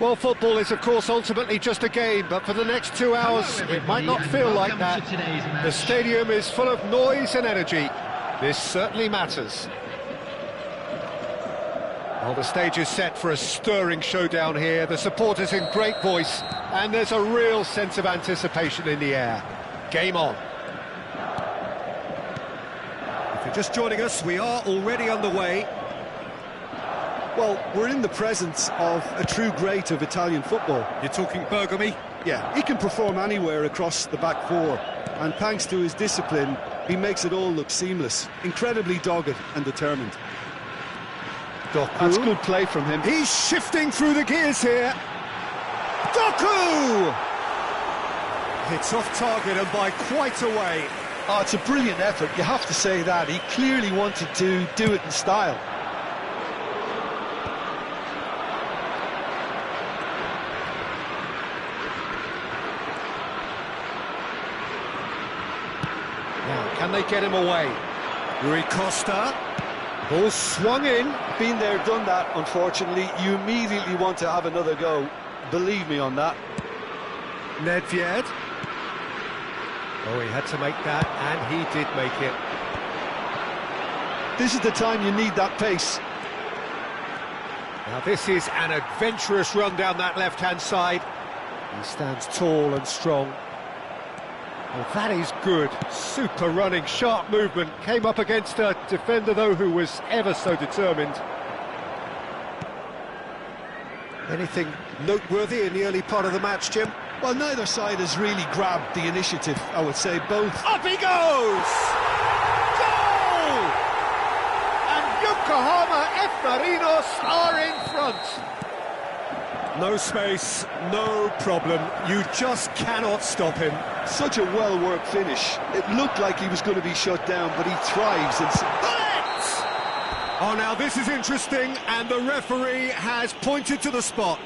Well, football is, of course, ultimately just a game, but for the next 2 hours, it might not feel like that. The stadium is full of noise and energy. This certainly matters. Well, the stage is set for a stirring showdown here. The supporters in great voice, and there's a real sense of anticipation in the air. Game on. If you're just joining us, we are already underway. Well, we're in the presence of a true great of Italian football. You're talking Bergami? Yeah, he can perform anywhere across the back four, and thanks to his discipline, he makes it all look seamless. Incredibly dogged and determined. Doku. That's good play from him. He's shifting through the gears here. Doku! It's off target and by quite a way. Oh, it's a brilliant effort, you have to say that. He clearly wanted to do it in style. Now, can they get him away? Rui Costa. Ball swung in. Been there, done that, unfortunately. You immediately want to have another go. Believe me on that. Nedved. Oh, he had to make that, and he did make it. This is the time you need that pace. Now, this is an adventurous run down that left-hand side. He stands tall and strong. Oh, that is good. Super running, sharp movement. Came up against a defender, though, who was ever so determined. Anything noteworthy in the early part of the match, Jim? Well, neither side has really grabbed the initiative, I would say. Both. Up he goes! Goal! And Yokohama F. Marinos are in front. No space, no problem. You just cannot stop him. Such a well-worked finish. It looked like he was going to be shut down, but he thrives in... Oh, now this is interesting, and the referee has pointed to the spot.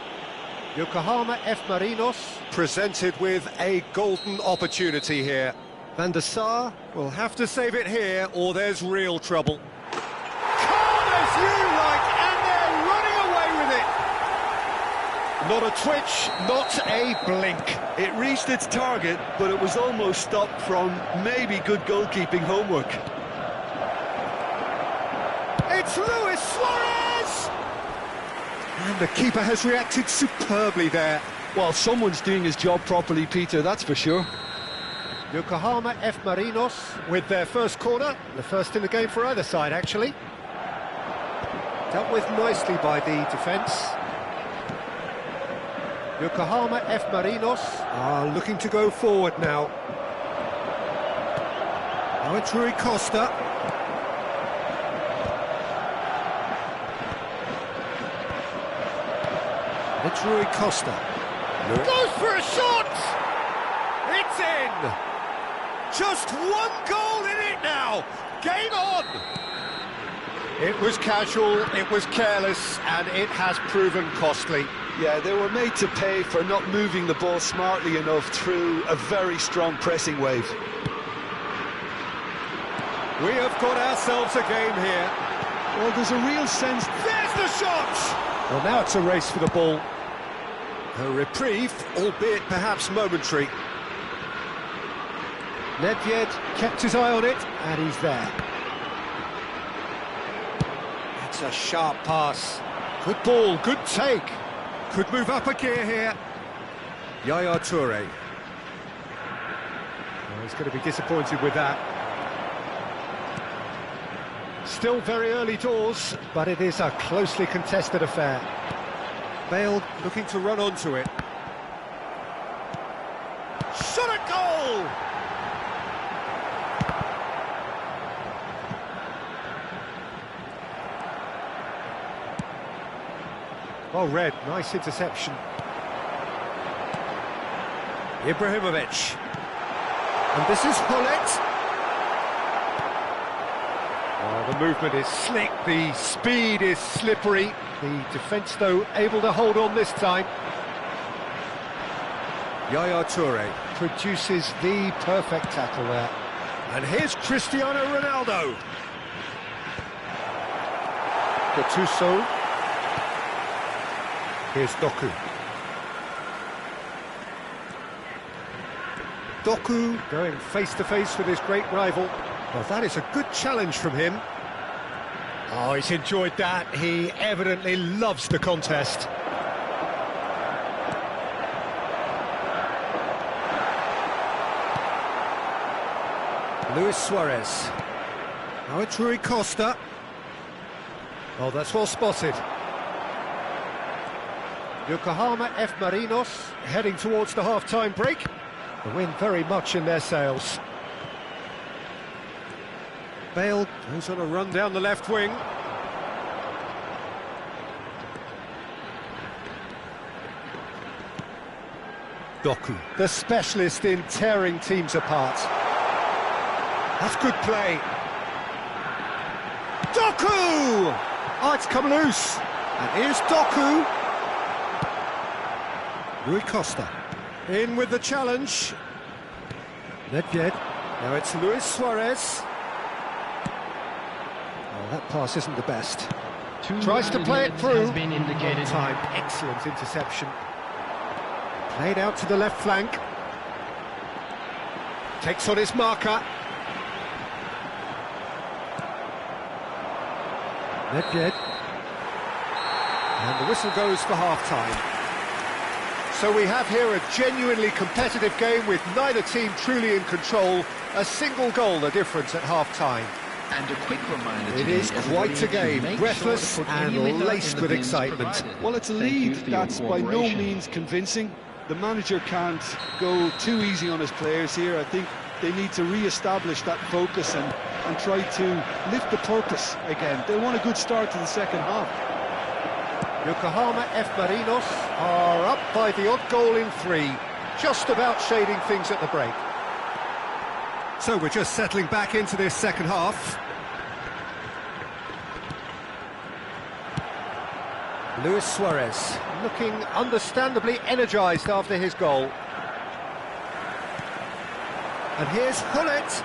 Yokohama F. Marinos presented with a golden opportunity here. Van der Sar will have to save it here, or there's real trouble. Calm as you like, and they're running away with it. Not a twitch, not a blink. It reached its target, but it was almost stopped from maybe good goalkeeping homework. It's Luis Suarez! And the keeper has reacted superbly there. Well, someone's doing his job properly, Peter, that's for sure. Yokohama F. Marinos with their first corner, the first in the game for either side, actually. Dealt with nicely by the defence. Yokohama F. Marinos are looking to go forward now. Now it's Rui Costa. It's Rui Costa. Goes for a shot! It's in! Just one goal in it now! Game on! It was casual, it was careless, and it has proven costly. Yeah, they were made to pay for not moving the ball smartly enough through a very strong pressing wave. We have got ourselves a game here. Well, there's a real sense... There's the shot! Well, now it's a race for the ball. A reprieve, albeit perhaps momentary. Nedved kept his eye on it, and he's there. That's a sharp pass. Good ball, good take. Could move up a gear here. Yaya Toure. Well, he's going to be disappointed with that. Still very early doors, but it is a closely contested affair. Bale looking to run onto it. Shot at goal! Well read, nice interception. Ibrahimovic. And this is Hullet. Oh, the movement is slick, the speed is slippery. The defence, though, able to hold on this time. Yaya Toure produces the perfect tackle there. And here's Cristiano Ronaldo. Gattuso. Here's Doku. Doku going face-to-face with his great rival. Well, that is a good challenge from him. Oh, he's enjoyed that. He evidently loves the contest. Luis Suarez. Now it's Rui Costa. Oh, that's well spotted. Yokohama F. Marinos heading towards the half-time break. The wind very much in their sails. Bale goes on a run down the left wing. Doku, the specialist in tearing teams apart. That's good play. Doku! Oh, it's come loose. And here's Doku. Rui Costa. In with the challenge. Nedved. Now it's Luis Suarez. Oh, that pass isn't the best. Tries to play it through. Has been indicated. On time. Excellent interception. Played out to the left flank. Takes on his marker. Nedved. And the whistle goes for half-time. So we have here a genuinely competitive game with neither team truly in control. A single goal the difference at half-time. And a quick reminder It is quite a game, breathless and laced with excitement. Well, it's a lead that's by no means convincing. The manager can't go too easy on his players here. I think they need to re-establish that focus and try to lift the purpose again. They want a good start to the second half. Yokohama F. Marinos are up by the odd goal in 3, just about shading things at the break. So we're just settling back into this second half. Luis Suarez looking understandably energised after his goal. And here's Hullet.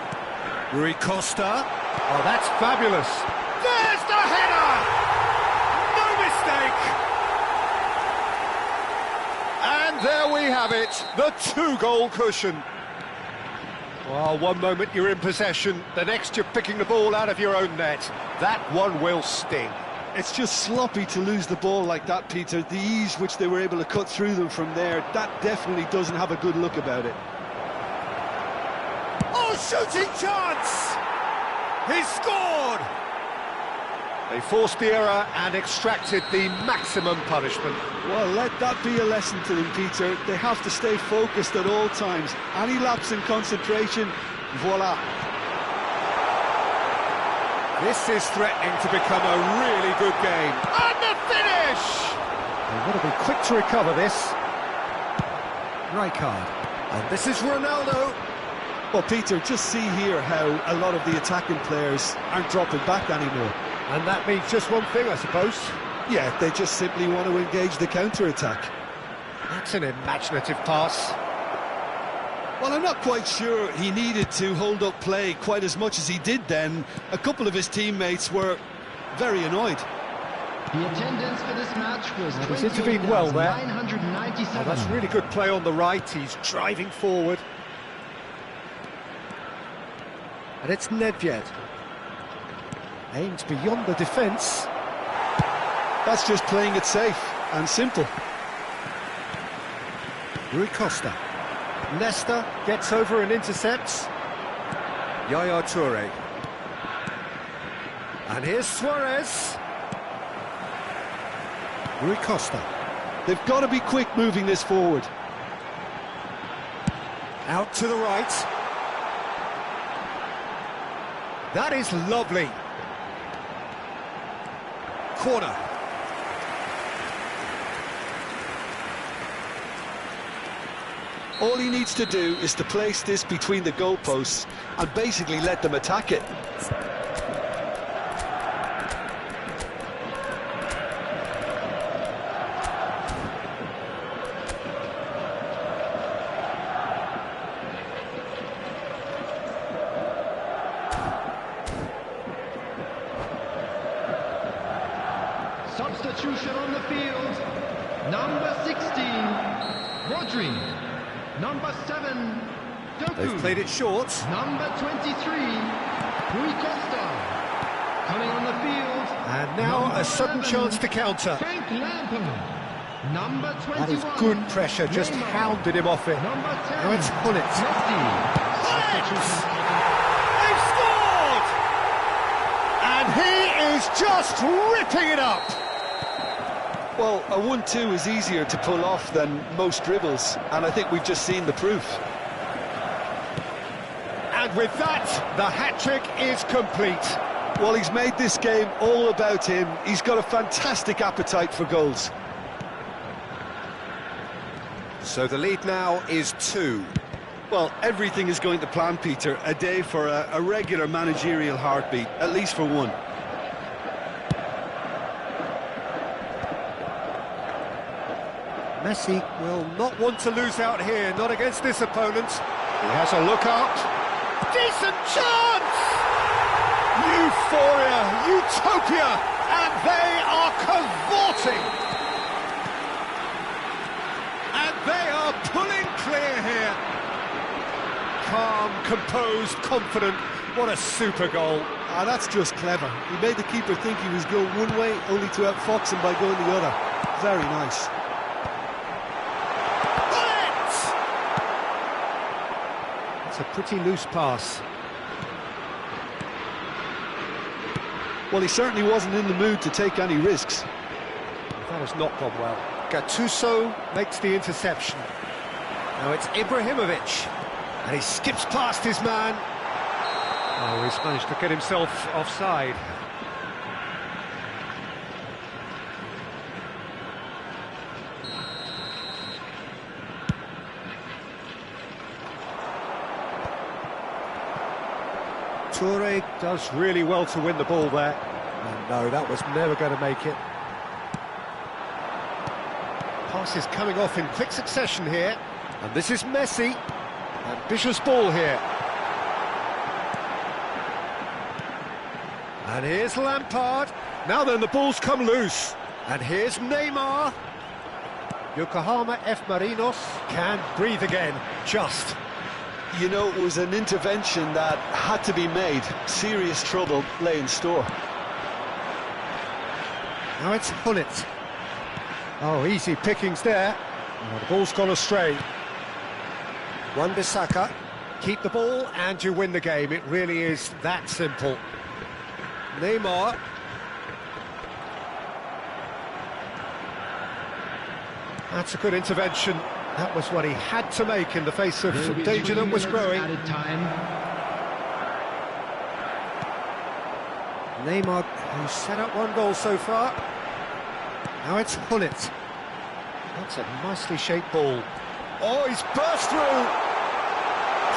Rui Costa. Oh, that's fabulous. There's the header! No mistake! And there we have it, the 2-goal cushion. Well, one moment you're in possession, the next you're picking the ball out of your own net. That one will sting. It's just sloppy to lose the ball like that, Peter. The ease which they were able to cut through them from there, that definitely doesn't have a good look about it. Oh, shooting chance! He scored! They forced the error and extracted the maximum punishment. Well, let that be a lesson to them, Peter. They have to stay focused at all times. Any lapse in concentration, voila. This is threatening to become a really good game. And the finish! They've got to be quick to recover this. Rijkaard. And this is Ronaldo. Well, Peter, just see here how a lot of the attacking players aren't dropping back anymore. And that means just one thing, I suppose. Yeah, they just simply want to engage the counter-attack. That's an imaginative pass. Well, I'm not quite sure he needed to hold up play quite as much as he did then. A couple of his teammates were very annoyed. The attendance for this match was He's intervened well there. 997. Oh, that's really good play on the right. He's driving forward. And it's Nedved. Aimed beyond the defence. That's just playing it safe and simple. Rui Costa. Nesta gets over and intercepts. Yaya Toure. And here's Suarez. Rui Costa. They've got to be quick moving this forward. Out to the right. That is lovely. Corner. All he needs to do is to place this between the goalposts and basically let them attack it. Substitution on the field. Number 16, Rodri. Number 7, They've played it short. Number 23, Rui Costa. Coming on the field. And now Number a sudden 7, chance to counter. Frank Lampard. Number 21. That is good pressure, just Neymar. hounded him off it. Number 10. Now it's Hullet. Messi. They've scored! And he is just ripping it up. Well, a 1-2 is easier to pull off than most dribbles, and I think we've just seen the proof. And with that, the hat-trick is complete. Well, he's made this game all about him. He's got a fantastic appetite for goals. So the lead now is 2. Well, everything is going to plan, Peter. A day for a regular managerial heartbeat, at least for one. Messi will not want to lose out here, not against this opponent. He has a look out. Decent chance! Euphoria, utopia, and they are cavorting. And they are pulling clear here. Calm, composed, confident. What a super goal. Ah, that's just clever. He made the keeper think he was going one way, only to outfox him by going the other. Very nice. It's a pretty loose pass. Well, he certainly wasn't in the mood to take any risks. That has not gone well. Gattuso makes the interception. Now it's Ibrahimovic. And he skips past his man. Oh, he's managed to get himself offside. Toure does really well to win the ball there. And no, that was never going to make it. Pass is coming off in quick succession here. And this is Messi. Ambitious ball here. And here's Lampard. Now then, the ball's come loose. And here's Neymar. Yokohama F. Marinos can breathe again, just. You know, it was an intervention that had to be made. Serious trouble lay in store. Now it's Hullet. Oh, easy pickings there. Oh, the ball's gone astray. Wan-Bissaka, keep the ball and you win the game. It really is that simple. Neymar. That's a good intervention. That was what he had to make in the face of danger that was growing. Neymar, who's set up one goal so far. Now it's Hullet. That's a nicely shaped ball. Oh, he's burst through!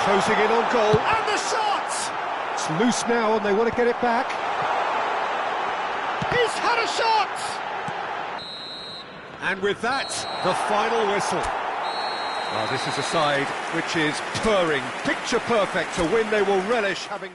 Closing in on goal, and the shot! It's loose now, and they want to get it back. He's had a shot! And with that, the final whistle. Well, this is a side which is purring, picture perfect, a win they will relish having...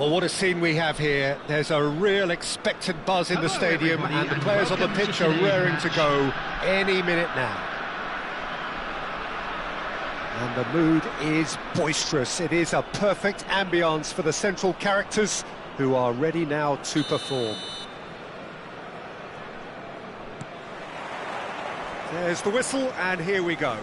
Well, what a scene we have here. There's a real expectant buzz in the stadium, and the players on the pitch are raring to go any minute now. And the mood is boisterous. It is a perfect ambience for the central characters who are ready now to perform. There's the whistle, and here we go.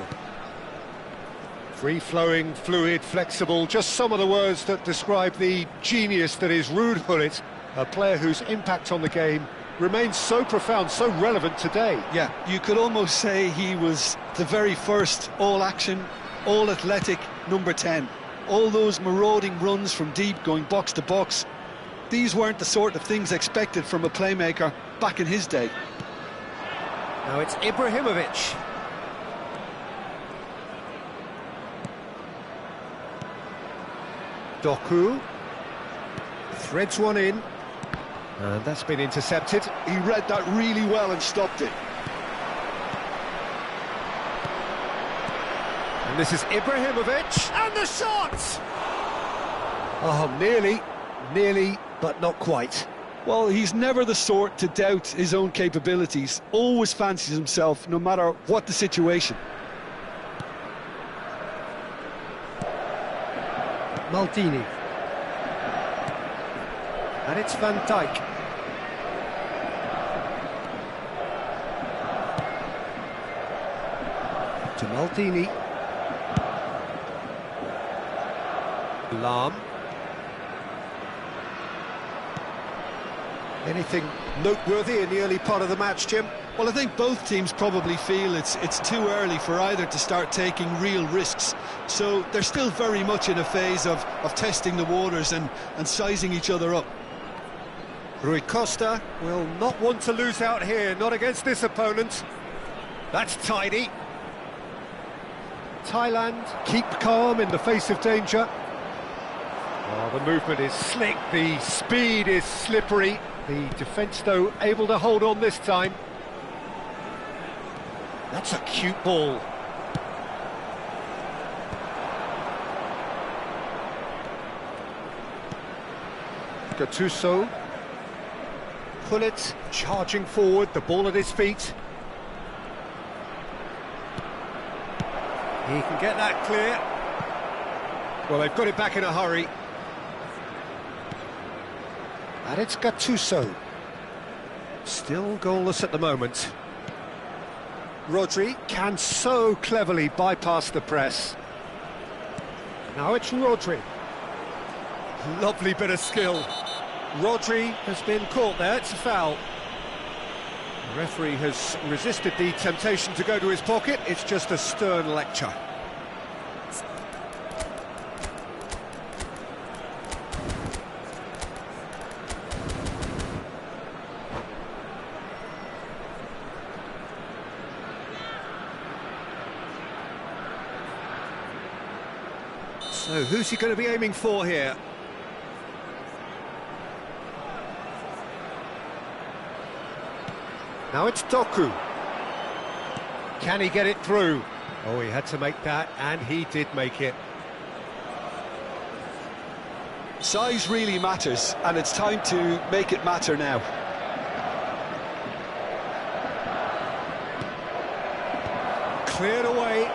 Free-flowing, fluid, flexible, just some of the words that describe the genius that is Ruud Gullit, a player whose impact on the game remains so profound, so relevant today. Yeah, you could almost say he was the very first all-action, all-athletic number 10. All those marauding runs from deep, going box to box, these weren't the sort of things expected from a playmaker back in his day. Now it's Ibrahimovic. Doku threads one in, and that's been intercepted. He read that really well and stopped it. And this is Ibrahimovic, and the shot! Oh, nearly, but not quite. Well, he's never the sort to doubt his own capabilities, always fancies himself no matter what the situation. Maldini. And it's Van Dijk. To Maldini. Lahm. Anything noteworthy in the early part of the match, Jim? Well, I think both teams probably feel it's too early for either to start taking real risks. So they're still very much in a phase of testing the waters and sizing each other up. Rui Costa will not want to lose out here, not against this opponent. That's tidy. Thailand keep calm in the face of danger. Oh, the movement is slick, the speed is slippery. The defence, though, able to hold on this time. That's a cute ball. Gattuso. Gullit charging forward, the ball at his feet. He can get that clear. Well, they've got it back in a hurry. And it's Gattuso. Still goalless at the moment. Rodri can so cleverly bypass the press. Now it's Rodri. Lovely bit of skill. Rodri has been caught there, it's a foul. The referee has resisted the temptation to go to his pocket, it's just a stern lecture. So who's he going to be aiming for here? Now it's Doku. Can he get it through? Oh, he had to make that, and he did make it. Size really matters, and it's time to make it matter now. Cleared away.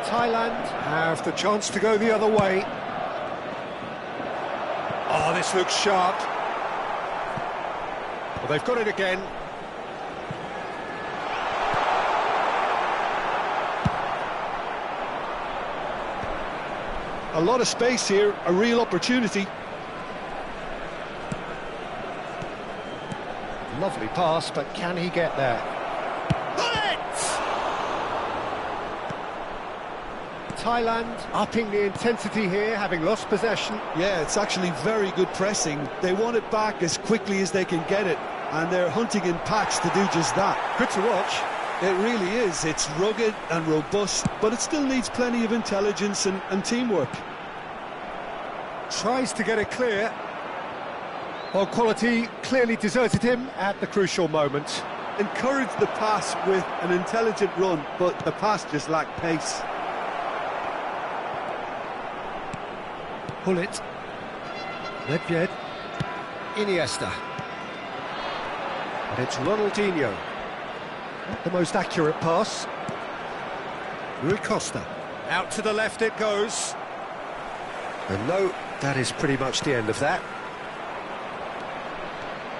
Thailand have the chance to go the other way. Oh, this looks sharp. Well, they've got it again. A lot of space here, a real opportunity. Lovely pass, but can he get there? Thailand upping the intensity here, having lost possession. Yeah, it's actually very good pressing. They want it back as quickly as they can get it, and they're hunting in packs to do just that. Good to watch. It really is. It's rugged and robust, but it still needs plenty of intelligence and teamwork. Tries to get it clear. Well, quality clearly deserted him at the crucial moment. Encouraged the pass with an intelligent run, but the pass just lacked pace. Gullit. Nedved. Iniesta. And it's Ronaldinho. Not the most accurate pass. Rui Costa. Out to the left it goes. And no, that is pretty much the end of that.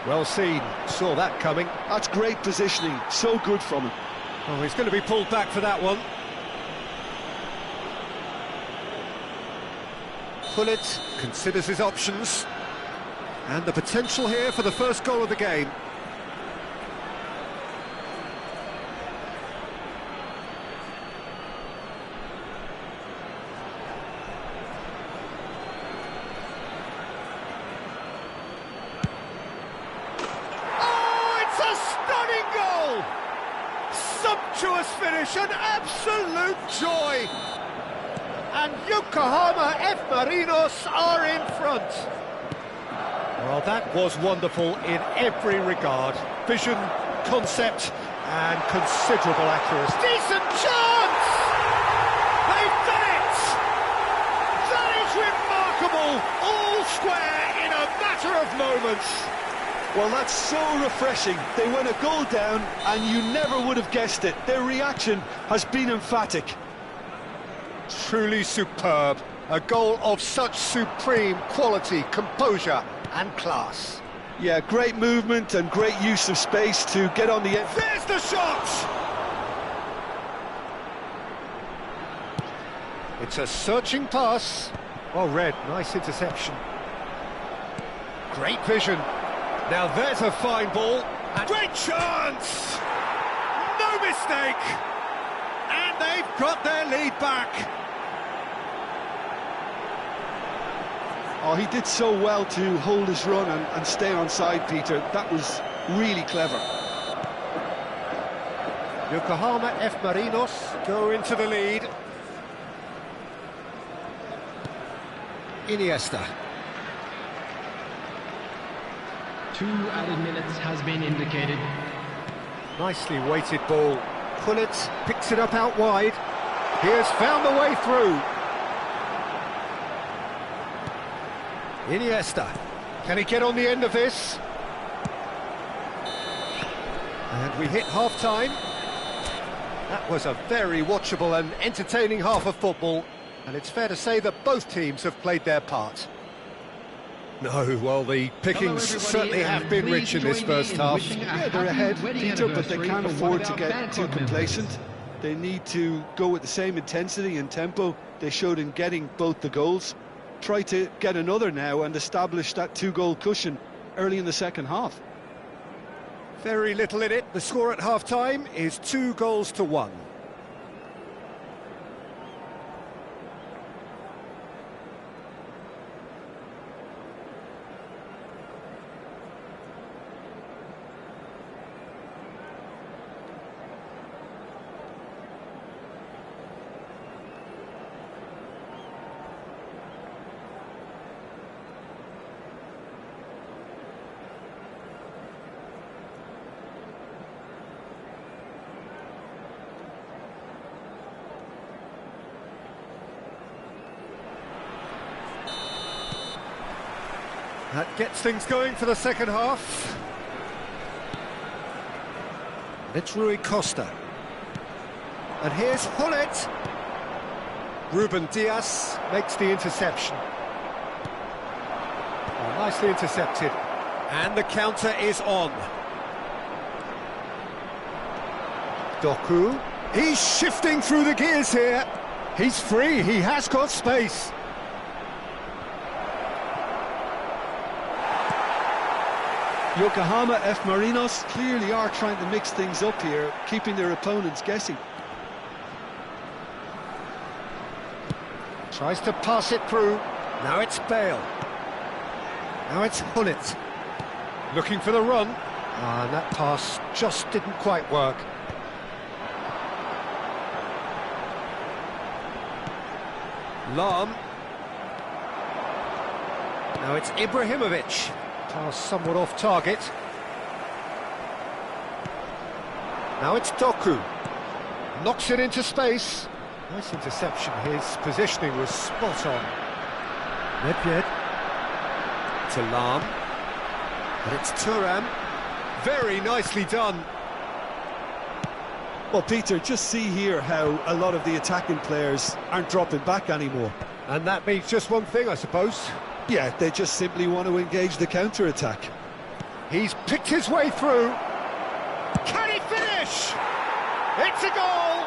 Well seen, saw that coming. That's great positioning, so good from him. Oh, he's going to be pulled back for that one. Gullit considers his options. And the potential here for the first goal of the game. Sumptuous finish, an absolute joy. And Yokohama F. Marinos are in front. Well, that was wonderful in every regard. Vision, concept, and considerable accuracy. Decent chance! They've done it! That is remarkable! All square in a matter of moments. Well, that's so refreshing. They went a goal down, and you never would have guessed it. Their reaction has been emphatic. Truly superb. A goal of such supreme quality, composure and class. Yeah, great movement and great use of space to get on the end. There's the shot! It's a searching pass. Well read, nice interception. Great vision. Now there's a fine ball. And great chance! No mistake! And they've got their lead back. Oh, he did so well to hold his run and stay on side, Peter. That was really clever. Yokohama F. Marinos go into the lead. Iniesta. 2 added minutes has been indicated. Nicely weighted ball. Gullit picks it up out wide. He has found the way through. Iniesta. Can he get on the end of this? And we hit half-time. That was a very watchable and entertaining half of football. And it's fair to say that both teams have played their part. No, well, the pickings certainly have been rich in this first half. Yeah, they're ahead, Peter, but they can't afford to get too complacent. They need to go with the same intensity and tempo they showed in getting both the goals. Try to get another now and establish that 2-goal cushion early in the second half. Very little in it. The score at half-time is 2-1. That gets things going for the second half. It's Rui Costa. And here's Gullit. Ruben Diaz makes the interception. Oh, nicely intercepted. And the counter is on. Doku. He's shifting through the gears here. He's free, he has got space. Yokohama F. Marinos clearly are trying to mix things up here, keeping their opponents guessing. Tries to pass it through. Now it's Bale. Now it's Gullit. Looking for the run. And that pass just didn't quite work. Lahm. Now it's Ibrahimovic. Pass somewhat off target. Now it's Doku. Knocks it into space. Nice interception. His positioning was spot on. Nedved. to Lahm. But it's Thuram. Very nicely done. Well, Peter, just see here how a lot of the attacking players aren't dropping back anymore. And that means just one thing, I suppose. Yeah, they just simply want to engage the counter-attack. He's picked his way through. Can he finish? It's a goal!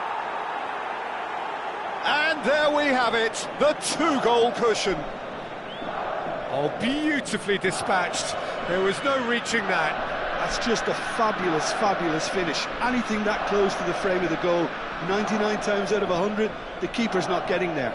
And there we have it, the two-goal cushion. Oh, beautifully dispatched. There was no reaching that. That's just a fabulous, fabulous finish. Anything that close to the frame of the goal, 99 times out of 100, the keeper's not getting there.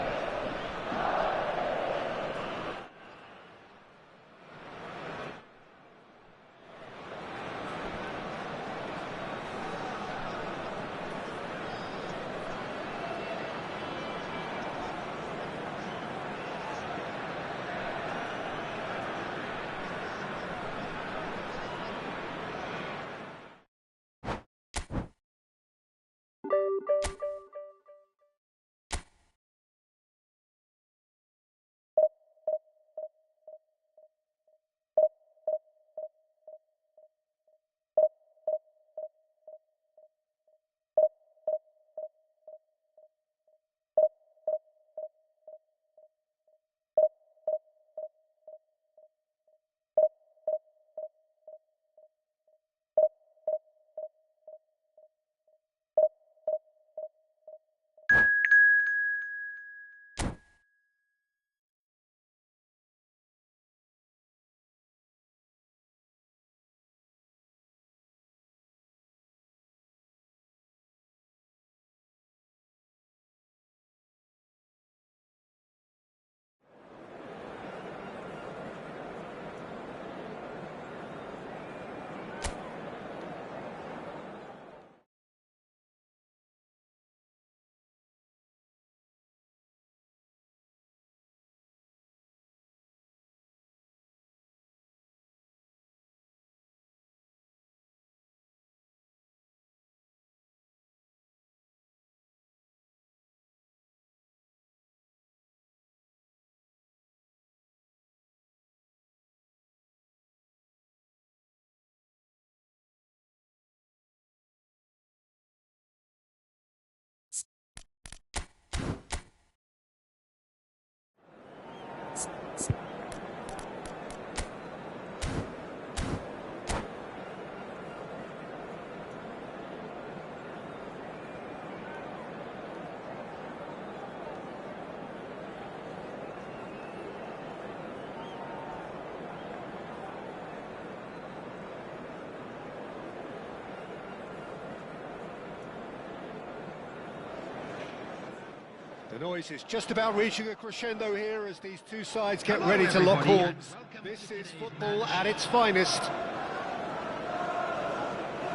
The noise is just about reaching a crescendo here as these two sides get ready to lock horns. This is football at its finest.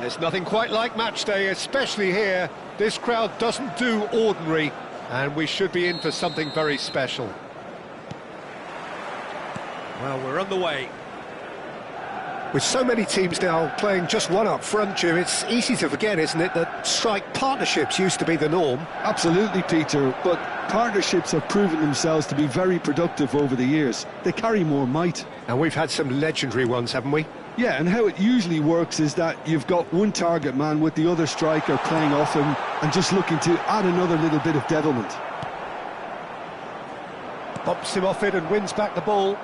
There's nothing quite like match day, especially here. This crowd doesn't do ordinary, and we should be in for something very special. Well, we're on the way. With so many teams now playing just one up front, Jim, it's easy to forget, isn't it, that strike partnerships used to be the norm? Absolutely, Peter, but partnerships have proven themselves to be very productive over the years. They carry more might. And we've had some legendary ones, haven't we? Yeah, and how it usually works is that you've got one target man with the other striker playing off him and just looking to add another little bit of devilment. Bumps him off it and wins back the ball.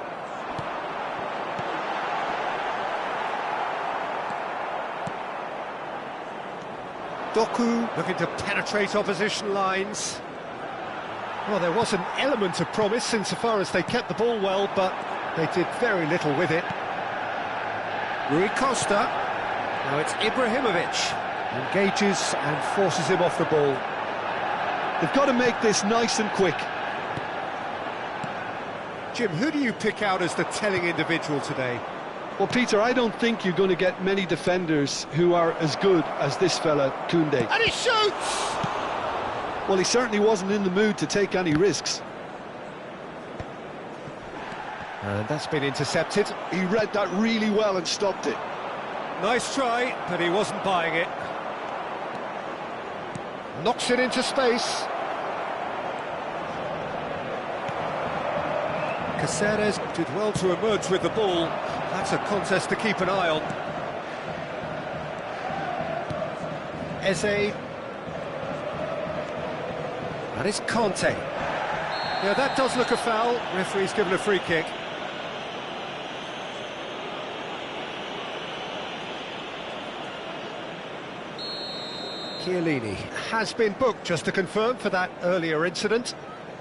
Doku looking to penetrate opposition lines. Well, there was an element of promise insofar as they kept the ball well, but they did very little with it. Rui Costa. Now it's Ibrahimovic. Engages and forces him off the ball. They've got to make this nice and quick. Jim, who do you pick out as the telling individual today? Well, Peter, I don't think you're going to get many defenders who are as good as this fella, Koundé. And he shoots! Well, he certainly wasn't in the mood to take any risks. And that's been intercepted. He read that really well and stopped it. Nice try, but he wasn't buying it. Knocks it into space. Caceres did well to emerge with the ball. That's a contest to keep an eye on. Eze. That is Conte. Yeah, that does look a foul. Referee's given a free kick. Chiellini has been booked, just to confirm, for that earlier incident.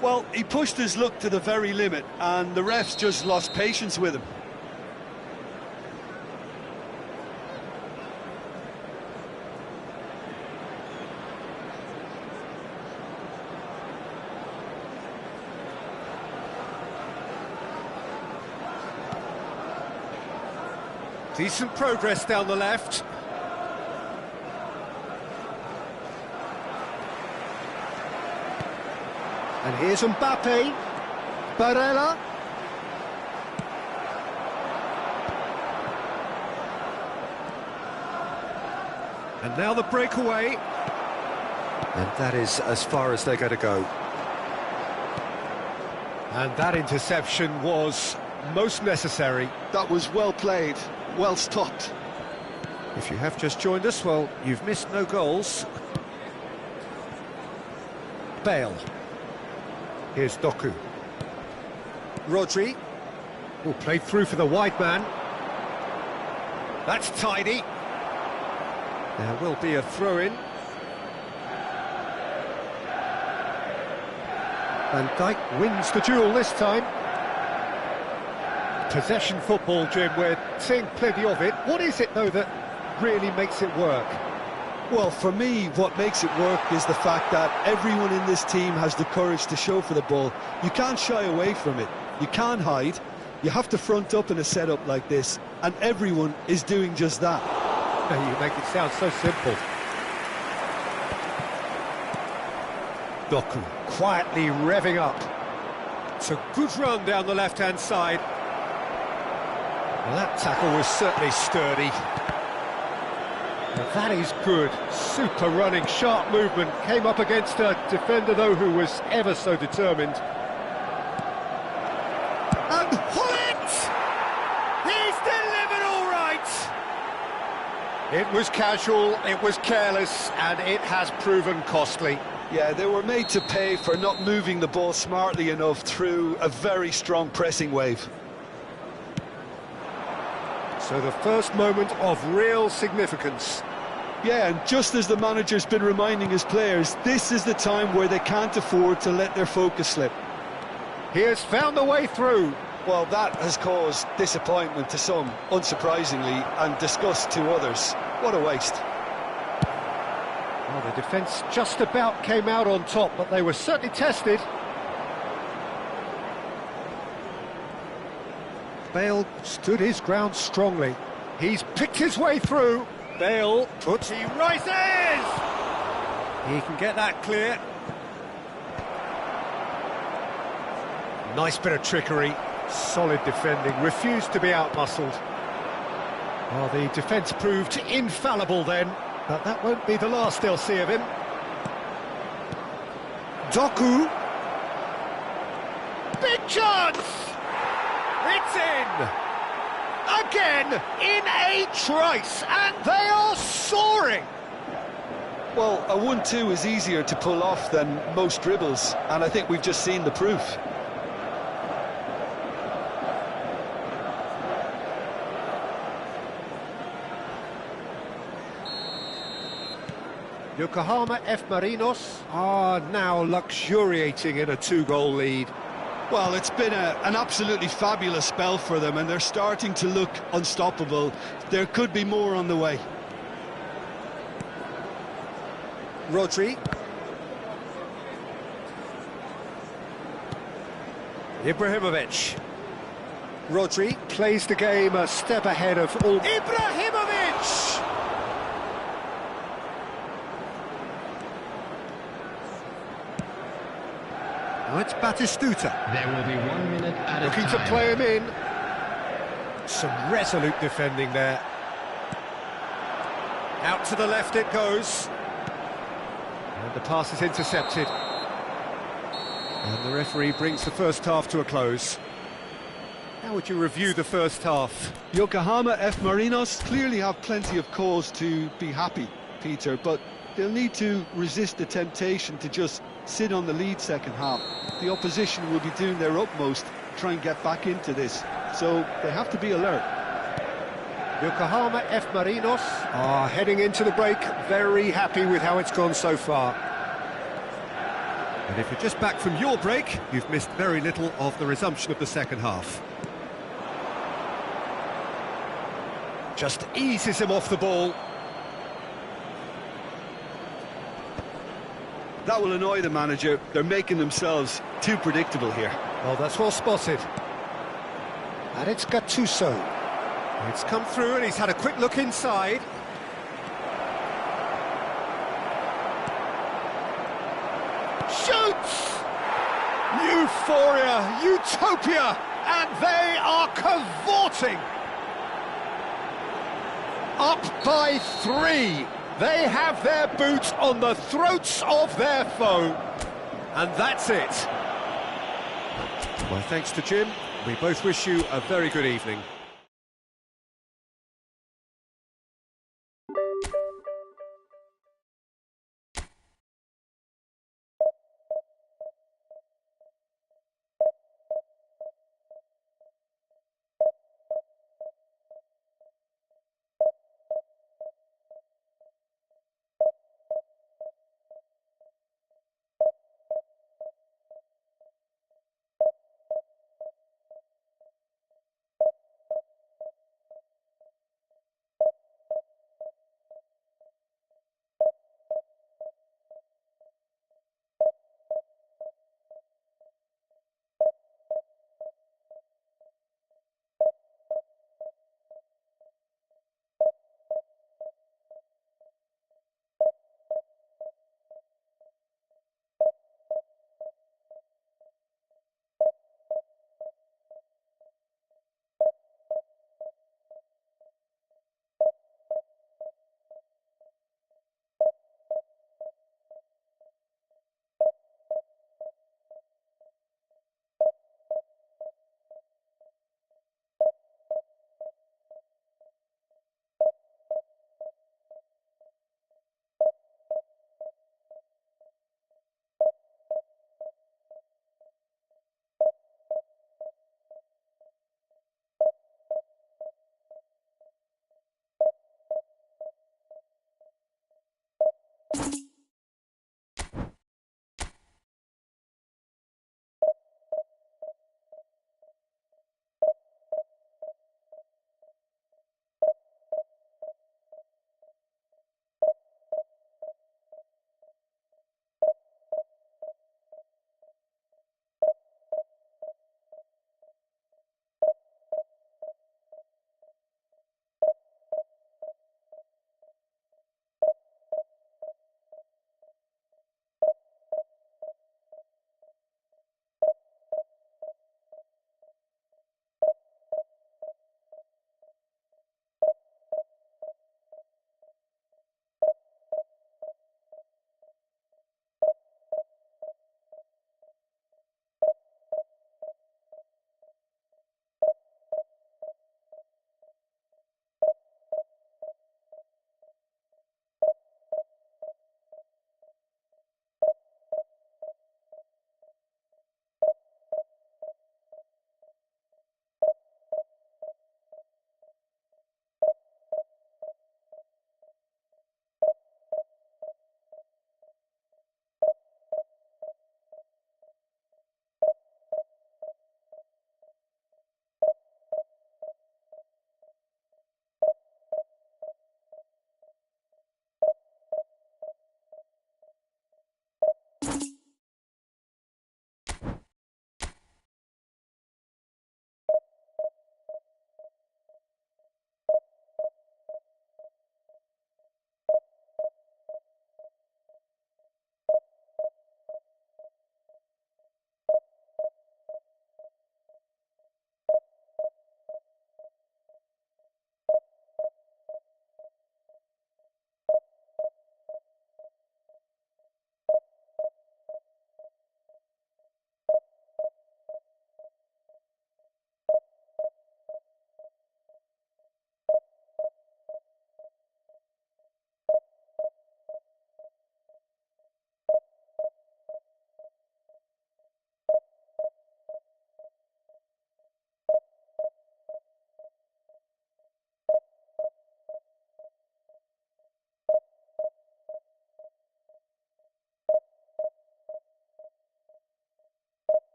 Well, he pushed his luck to the very limit, and the refs just lost patience with him. Decent progress down the left. And here's Mbappe. Barella. And now the breakaway. And that is as far as they're going to go. And that interception was most necessary. That was well played, well stopped. If you have just joined us, well, you've missed no goals. Bale. Here's Doku. Rodri. Oh, played through for the wide man. That's tidy. There will be a throw-in. Van Dijk wins the duel this time. Possession football, Jim, we're seeing plenty of it. What is it, though, that really makes it work? Well, for me, what makes it work is the fact that everyone in this team has the courage to show for the ball. You can't shy away from it. You can't hide. You have to front up in a setup like this, and everyone is doing just that. You make it sound so simple. Doku quietly revving up. It's a good run down the left-hand side. Well, that tackle was certainly sturdy. Well, that is good. Super running, sharp movement. Came up against a defender, though, who was ever so determined. And Hullet! He's delivered all right! It was casual, it was careless, and it has proven costly. Yeah, they were made to pay for not moving the ball smartly enough through a very strong pressing wave. So the first moment of real significance. Yeah, and just as the manager's been reminding his players, this is the time where they can't afford to let their focus slip. He has found a way through. Well, that has caused disappointment to some, unsurprisingly, and disgust to others. What a waste. Well, the defence just about came out on top, but they were certainly tested. Bale stood his ground strongly. He's picked his way through. Bale puts, he rises! He can get that clear. Nice bit of trickery. Solid defending, refused to be outmuscled. Well, the defence proved infallible then, but that won't be the last they'll see of him. Doku. Big chance! It's in! Again, in a trice, and they are soaring! Well, a 1-2 is easier to pull off than most dribbles, and I think we've just seen the proof. Yokohama F. Marinos are now luxuriating in a 2-goal lead. Well, it's been an absolutely fabulous spell for them, and they're starting to look unstoppable. There could be more on the way. Rodri. Ibrahimovic. Rodri plays the game a step ahead of all. Ibrahimovic! Now it's Batistuta. There will be 1 minute at a time. Looking to play him in. Some resolute defending there. Out to the left it goes. And the pass is intercepted. And the referee brings the first half to a close. How would you review the first half? Yokohama F. Marinos clearly have plenty of cause to be happy, Peter, but they'll need to resist the temptation to just sit on the lead second half. The opposition will be doing their utmost to try and get back into this, so they have to be alert. Yokohama F. Marinos are heading into the break very happy with how it's gone so far. And if you're just back from your break, you've missed very little of the resumption of the second half. Just eases him off the ball. That will annoy the manager. They're making themselves too predictable here. Oh, that's well spotted. And it's Gattuso. It's come through and he's had a quick look inside. Shoots! Euphoria, utopia, and they are cavorting. Up by 3. They have their boots on the throats of their foe. And that's it. Well, thanks to Jim. We both wish you a very good evening.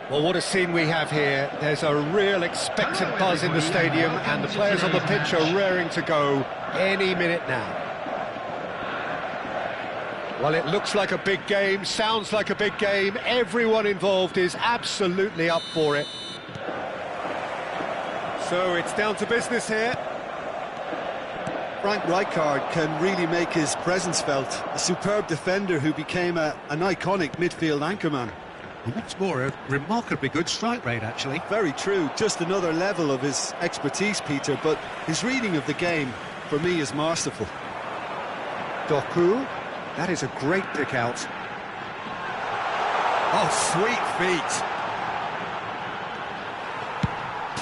Well, what a scene we have here. There's a real expectant buzz in the stadium, and the players on the pitch are raring to go any minute now. Well, it looks like a big game, sounds like a big game. Everyone involved is absolutely up for it. So it's down to business here. Frank Rijkaard can really make his presence felt. A superb defender who became an iconic midfield anchorman. What's more, a remarkably good strike rate, actually. Very true, just another level of his expertise, Peter, but his reading of the game, for me, is masterful. Doku, that is a great pick out. Oh, sweet feet.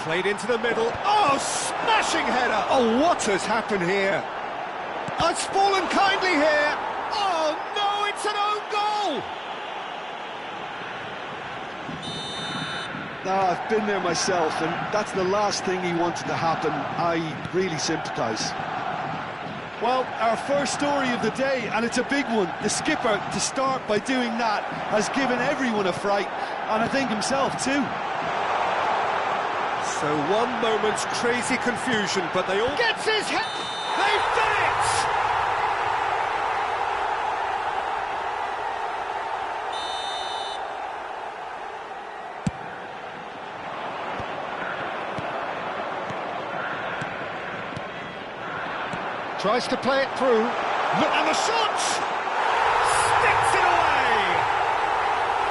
Played into the middle. Oh, smashing header. Oh, what has happened here? Oh, it's fallen kindly here. Oh, no, it's an own goal. No, I've been there myself, and that's the last thing he wanted to happen. I really sympathise. Well, our first story of the day, and it's a big one. The skipper, to start by doing that, has given everyone a fright, and I think himself too. So one moment's crazy confusion, but they all... Gets his head! They've done it! Tries to play it through. Look, and the shot! Sticks it away!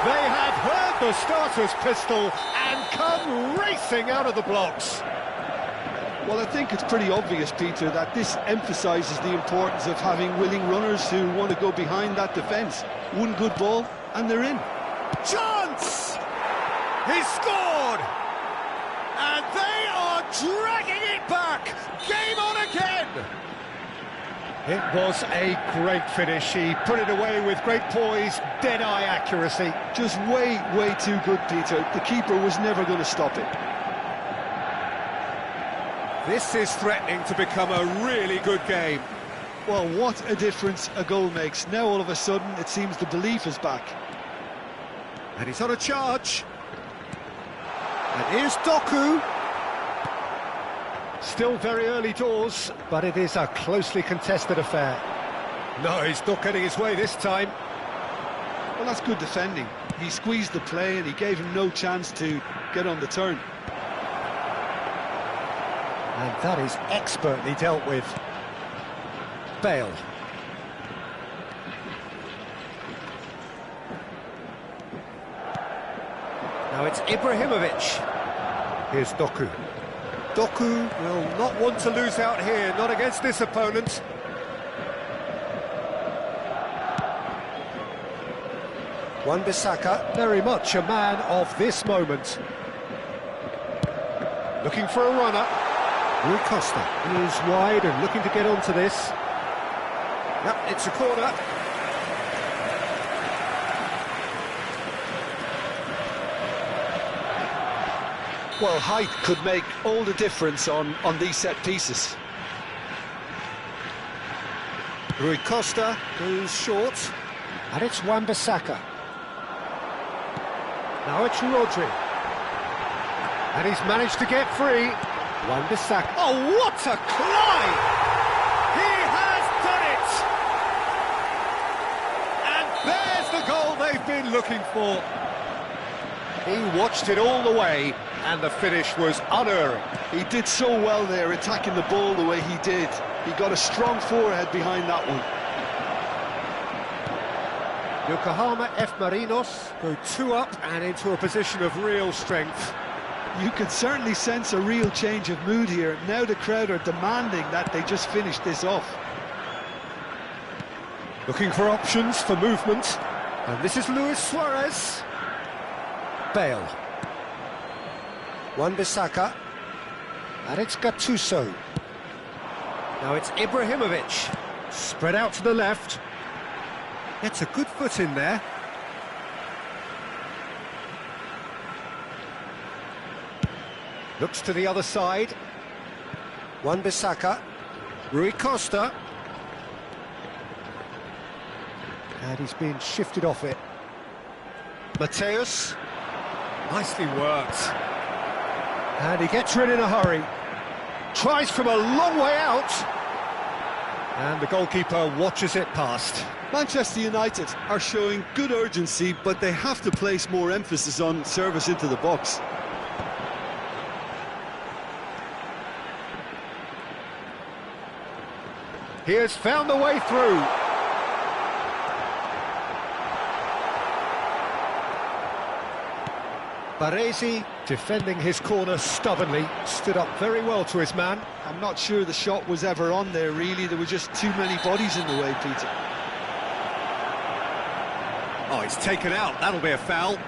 They have heard the starter's pistol and come racing out of the blocks. Well, I think it's pretty obvious, Peter, that this emphasises the importance of having willing runners who want to go behind that defence. One good ball, and they're in. Chance! He's scored! And they are dragging it back! Game on again! It was a great finish. He put it away with great poise, dead-eye accuracy. Just way, way too good, Peter. The keeper was never going to stop it. This is threatening to become a really good game. Well, what a difference a goal makes. Now, all of a sudden, it seems the belief is back. And he's on a charge. And here's Doku. Still very early doors, but it is a closely contested affair. No, he's not getting his way this time. Well, that's good defending. He squeezed the play and he gave him no chance to get on the turn. And that is expertly dealt with. Bale. Now it's Ibrahimovic. Here's Doku. Doku will not want to lose out here, not against this opponent. Wan-Bissaka, very much a man of this moment. Looking for a runner. Rui Costa is wide and looking to get onto this. Yep, it's a corner. Well, height could make all the difference on these set pieces. Rui Costa goes short. And it's Wan-Bissaka. Now it's Rodri. And he's managed to get free. Wan-Bissaka. Oh, what a climb! He has done it! And there's the goal they've been looking for. He watched it all the way, and the finish was unerring. He did so well there, attacking the ball the way he did. He got a strong forehead behind that one. Yokohama F. Marinos go 2 up and into a position of real strength. You could certainly sense a real change of mood here. Now the crowd are demanding that they just finish this off. Looking for options for movement. And this is Luis Suarez. Bale. Wan-Bissaka. And it's Gattuso. Now it's Ibrahimovic. Spread out to the left. Gets a good foot in there. Looks to the other side. Wan-Bissaka. Rui Costa. And he's being shifted off it. Mateus. Nicely worked. And he gets rid in a hurry. Tries from a long way out. And the goalkeeper watches it past. Manchester United are showing good urgency, but they have to place more emphasis on service into the box. He has found the way through. Baresi, defending his corner stubbornly, stood up very well to his man. I'm not sure the shot was ever on there, really. There were just too many bodies in the way, Peter. Oh, he's taken out. That'll be a foul.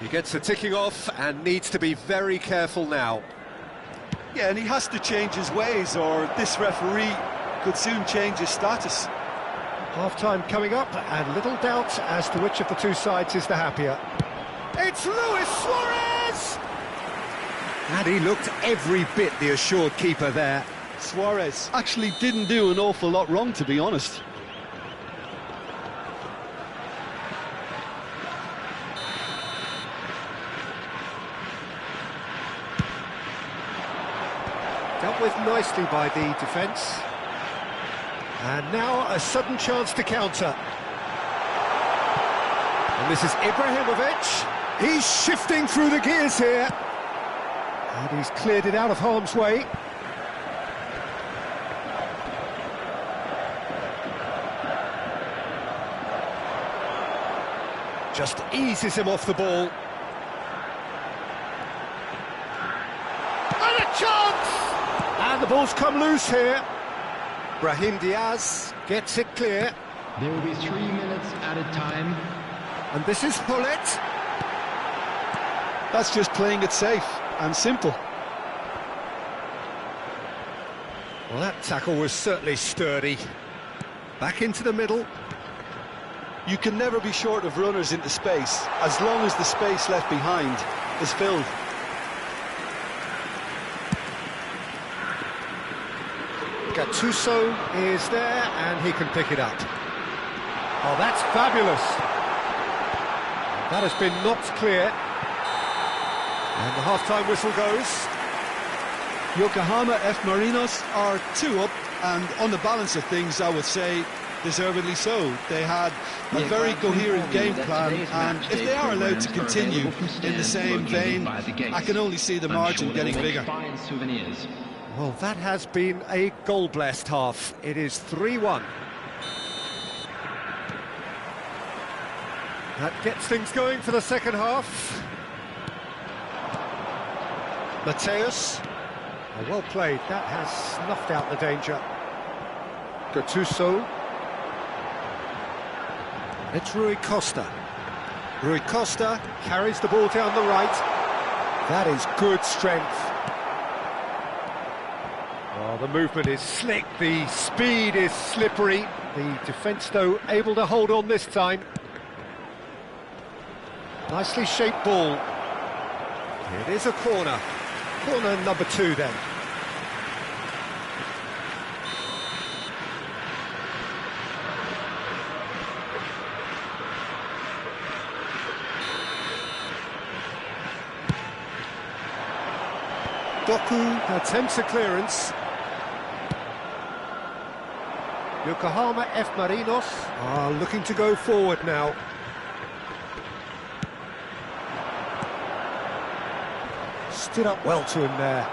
He gets the ticking off and needs to be very careful now. Yeah, and he has to change his ways, or this referee could soon change his status. Half-time coming up, and little doubt as to which of the two sides is the happier. It's Luis Suarez! And he looked every bit the assured keeper there. Suarez actually didn't do an awful lot wrong, to be honest. Dealt with nicely by the defence. And now a sudden chance to counter. And this is Ibrahimovic. He's shifting through the gears here. And he's cleared it out of harm's way. Just eases him off the ball. And a chance! And the ball's come loose here. Brahim Diaz gets it clear. There will be 3 minutes added time. And this is Hullet. That's just playing it safe and simple. Well, that tackle was certainly sturdy. Back into the middle. You can never be short of runners into space, as long as the space left behind is filled. Gattuso is there, and he can pick it up. Oh, that's fabulous. That has been knocked clear. And the half-time whistle goes. Yokohama F. Marinos are 2 up, and on the balance of things, I would say, deservedly so. They had a very coherent game plan, and if they are allowed to continue in the same vein, I can only see the margin getting bigger. Well, that has been a goal-blessed half. It is 3-1. That gets things going for the second half. Mateus. Oh, well played. That has snuffed out the danger. Gattuso. It's Rui Costa. Rui Costa carries the ball down the right. That is good strength. Oh, the movement is slick, the speed is slippery. The defence, though, able to hold on this time. Nicely shaped ball. It is a corner. Corner number 2, then. Doku attempts a clearance. Yokohama F. Marinos are looking to go forward now. Stood up well to him there.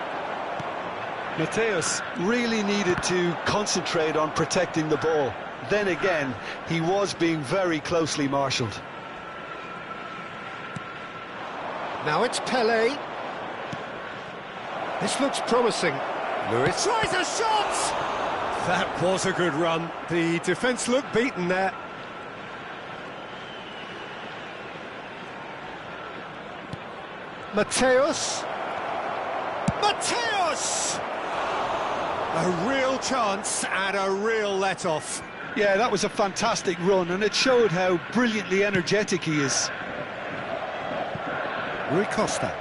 Mateus really needed to concentrate on protecting the ball. Then again, he was being very closely marshalled. Now it's Pelé. This looks promising. Lewis tries a shot! That was a good run. The defence looked beaten there. Mateus! Mateus! A real chance and a real let-off. Yeah, that was a fantastic run, and it showed how brilliantly energetic he is. Rui Costa.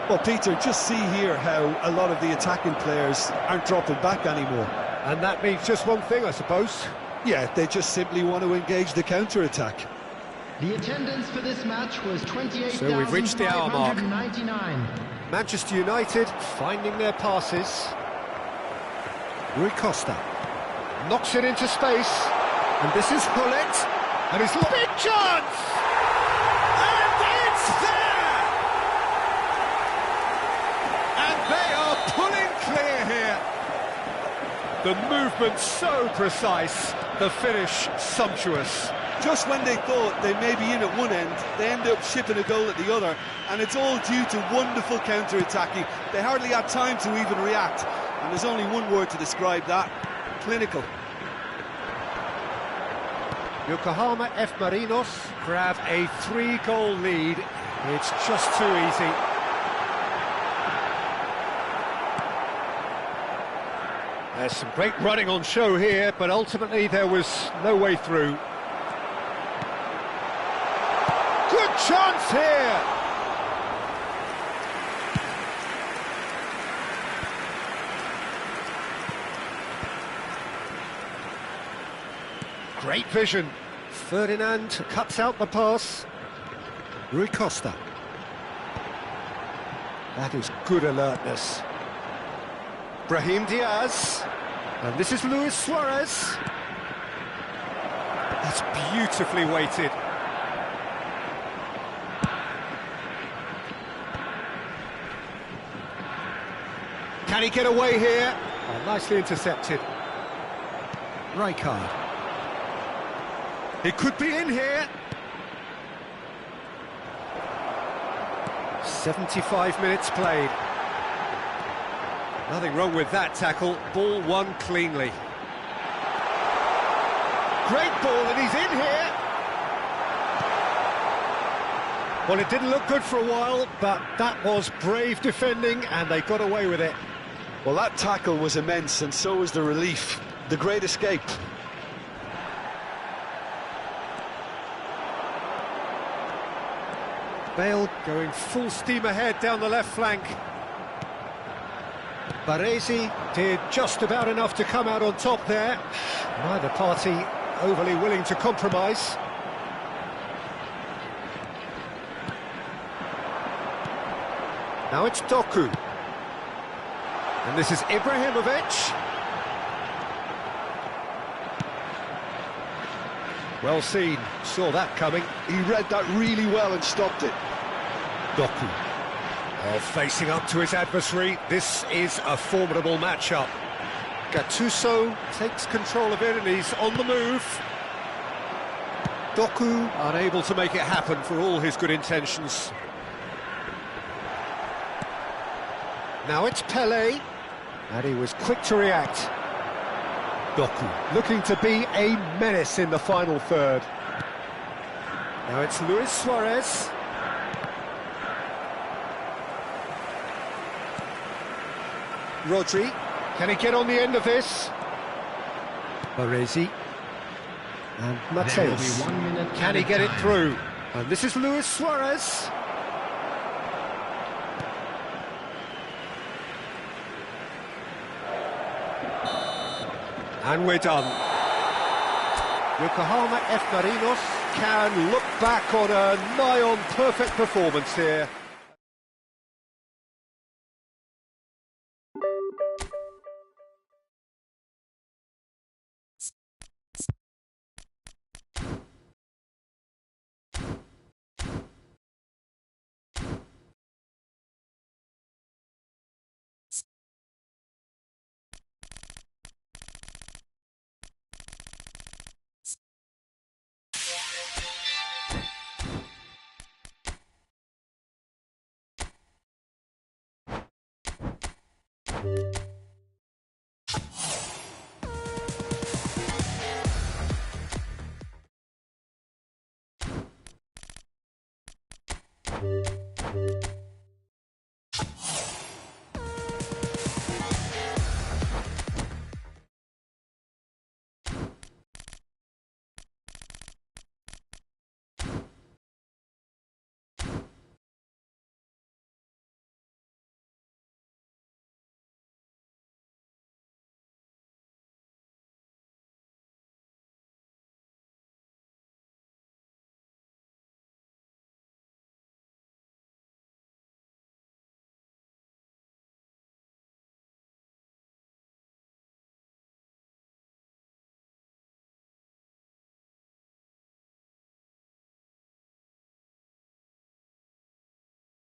Well, Peter, just see here how a lot of the attacking players aren't dropping back anymore. And that means just one thing, I suppose. Yeah, they just simply want to engage the counter-attack. The attendance for this match was 28,599. So we've reached the hour mark. Manchester United finding their passes. Rui Costa knocks it into space, and this is Hullet, and his big chance, and it's there, and they are pulling clear here. The movement so precise, the finish sumptuous. Just when they thought they may be in at one end, they end up shipping a goal at the other, and it's all due to wonderful counter-attacking. They hardly had time to even react, and there's only one word to describe that: clinical. Yokohama F. Marinos grab a 3-goal lead. It's just too easy. There's some great running on show here, but ultimately there was no way through. Good chance here! Great vision. Ferdinand cuts out the pass. Rui Costa. That is good alertness. Brahim Diaz. And this is Luis Suarez. That's beautifully weighted. Can he get away here? Oh, nicely intercepted. Rijkaard. He could be in here. 75 minutes played. Nothing wrong with that tackle. Ball won cleanly. Great ball, and he's in here. Well, it didn't look good for a while, but that was brave defending, and they got away with it. Well, that tackle was immense, and so was the relief. The great escape. Bale going full steam ahead down the left flank. Baresi did just about enough to come out on top there. Neither party overly willing to compromise. Now it's Doku. And this is Ibrahimovic. Well seen, saw that coming. He read that really well and stopped it. Doku. Oh, facing up to his adversary, this is a formidable matchup. Gattuso takes control of it and he's on the move. Doku unable to make it happen for all his good intentions. Now it's Pele, and he was quick to react. Doku looking to be a menace in the final third. Now it's Luis Suarez. Rodri, can he get on the end of this? Baresi. And Mateus. Can he get it through? And this is Luis Suarez. And we're done. Yokohama F. Marinos can look back on a nigh-on perfect performance here.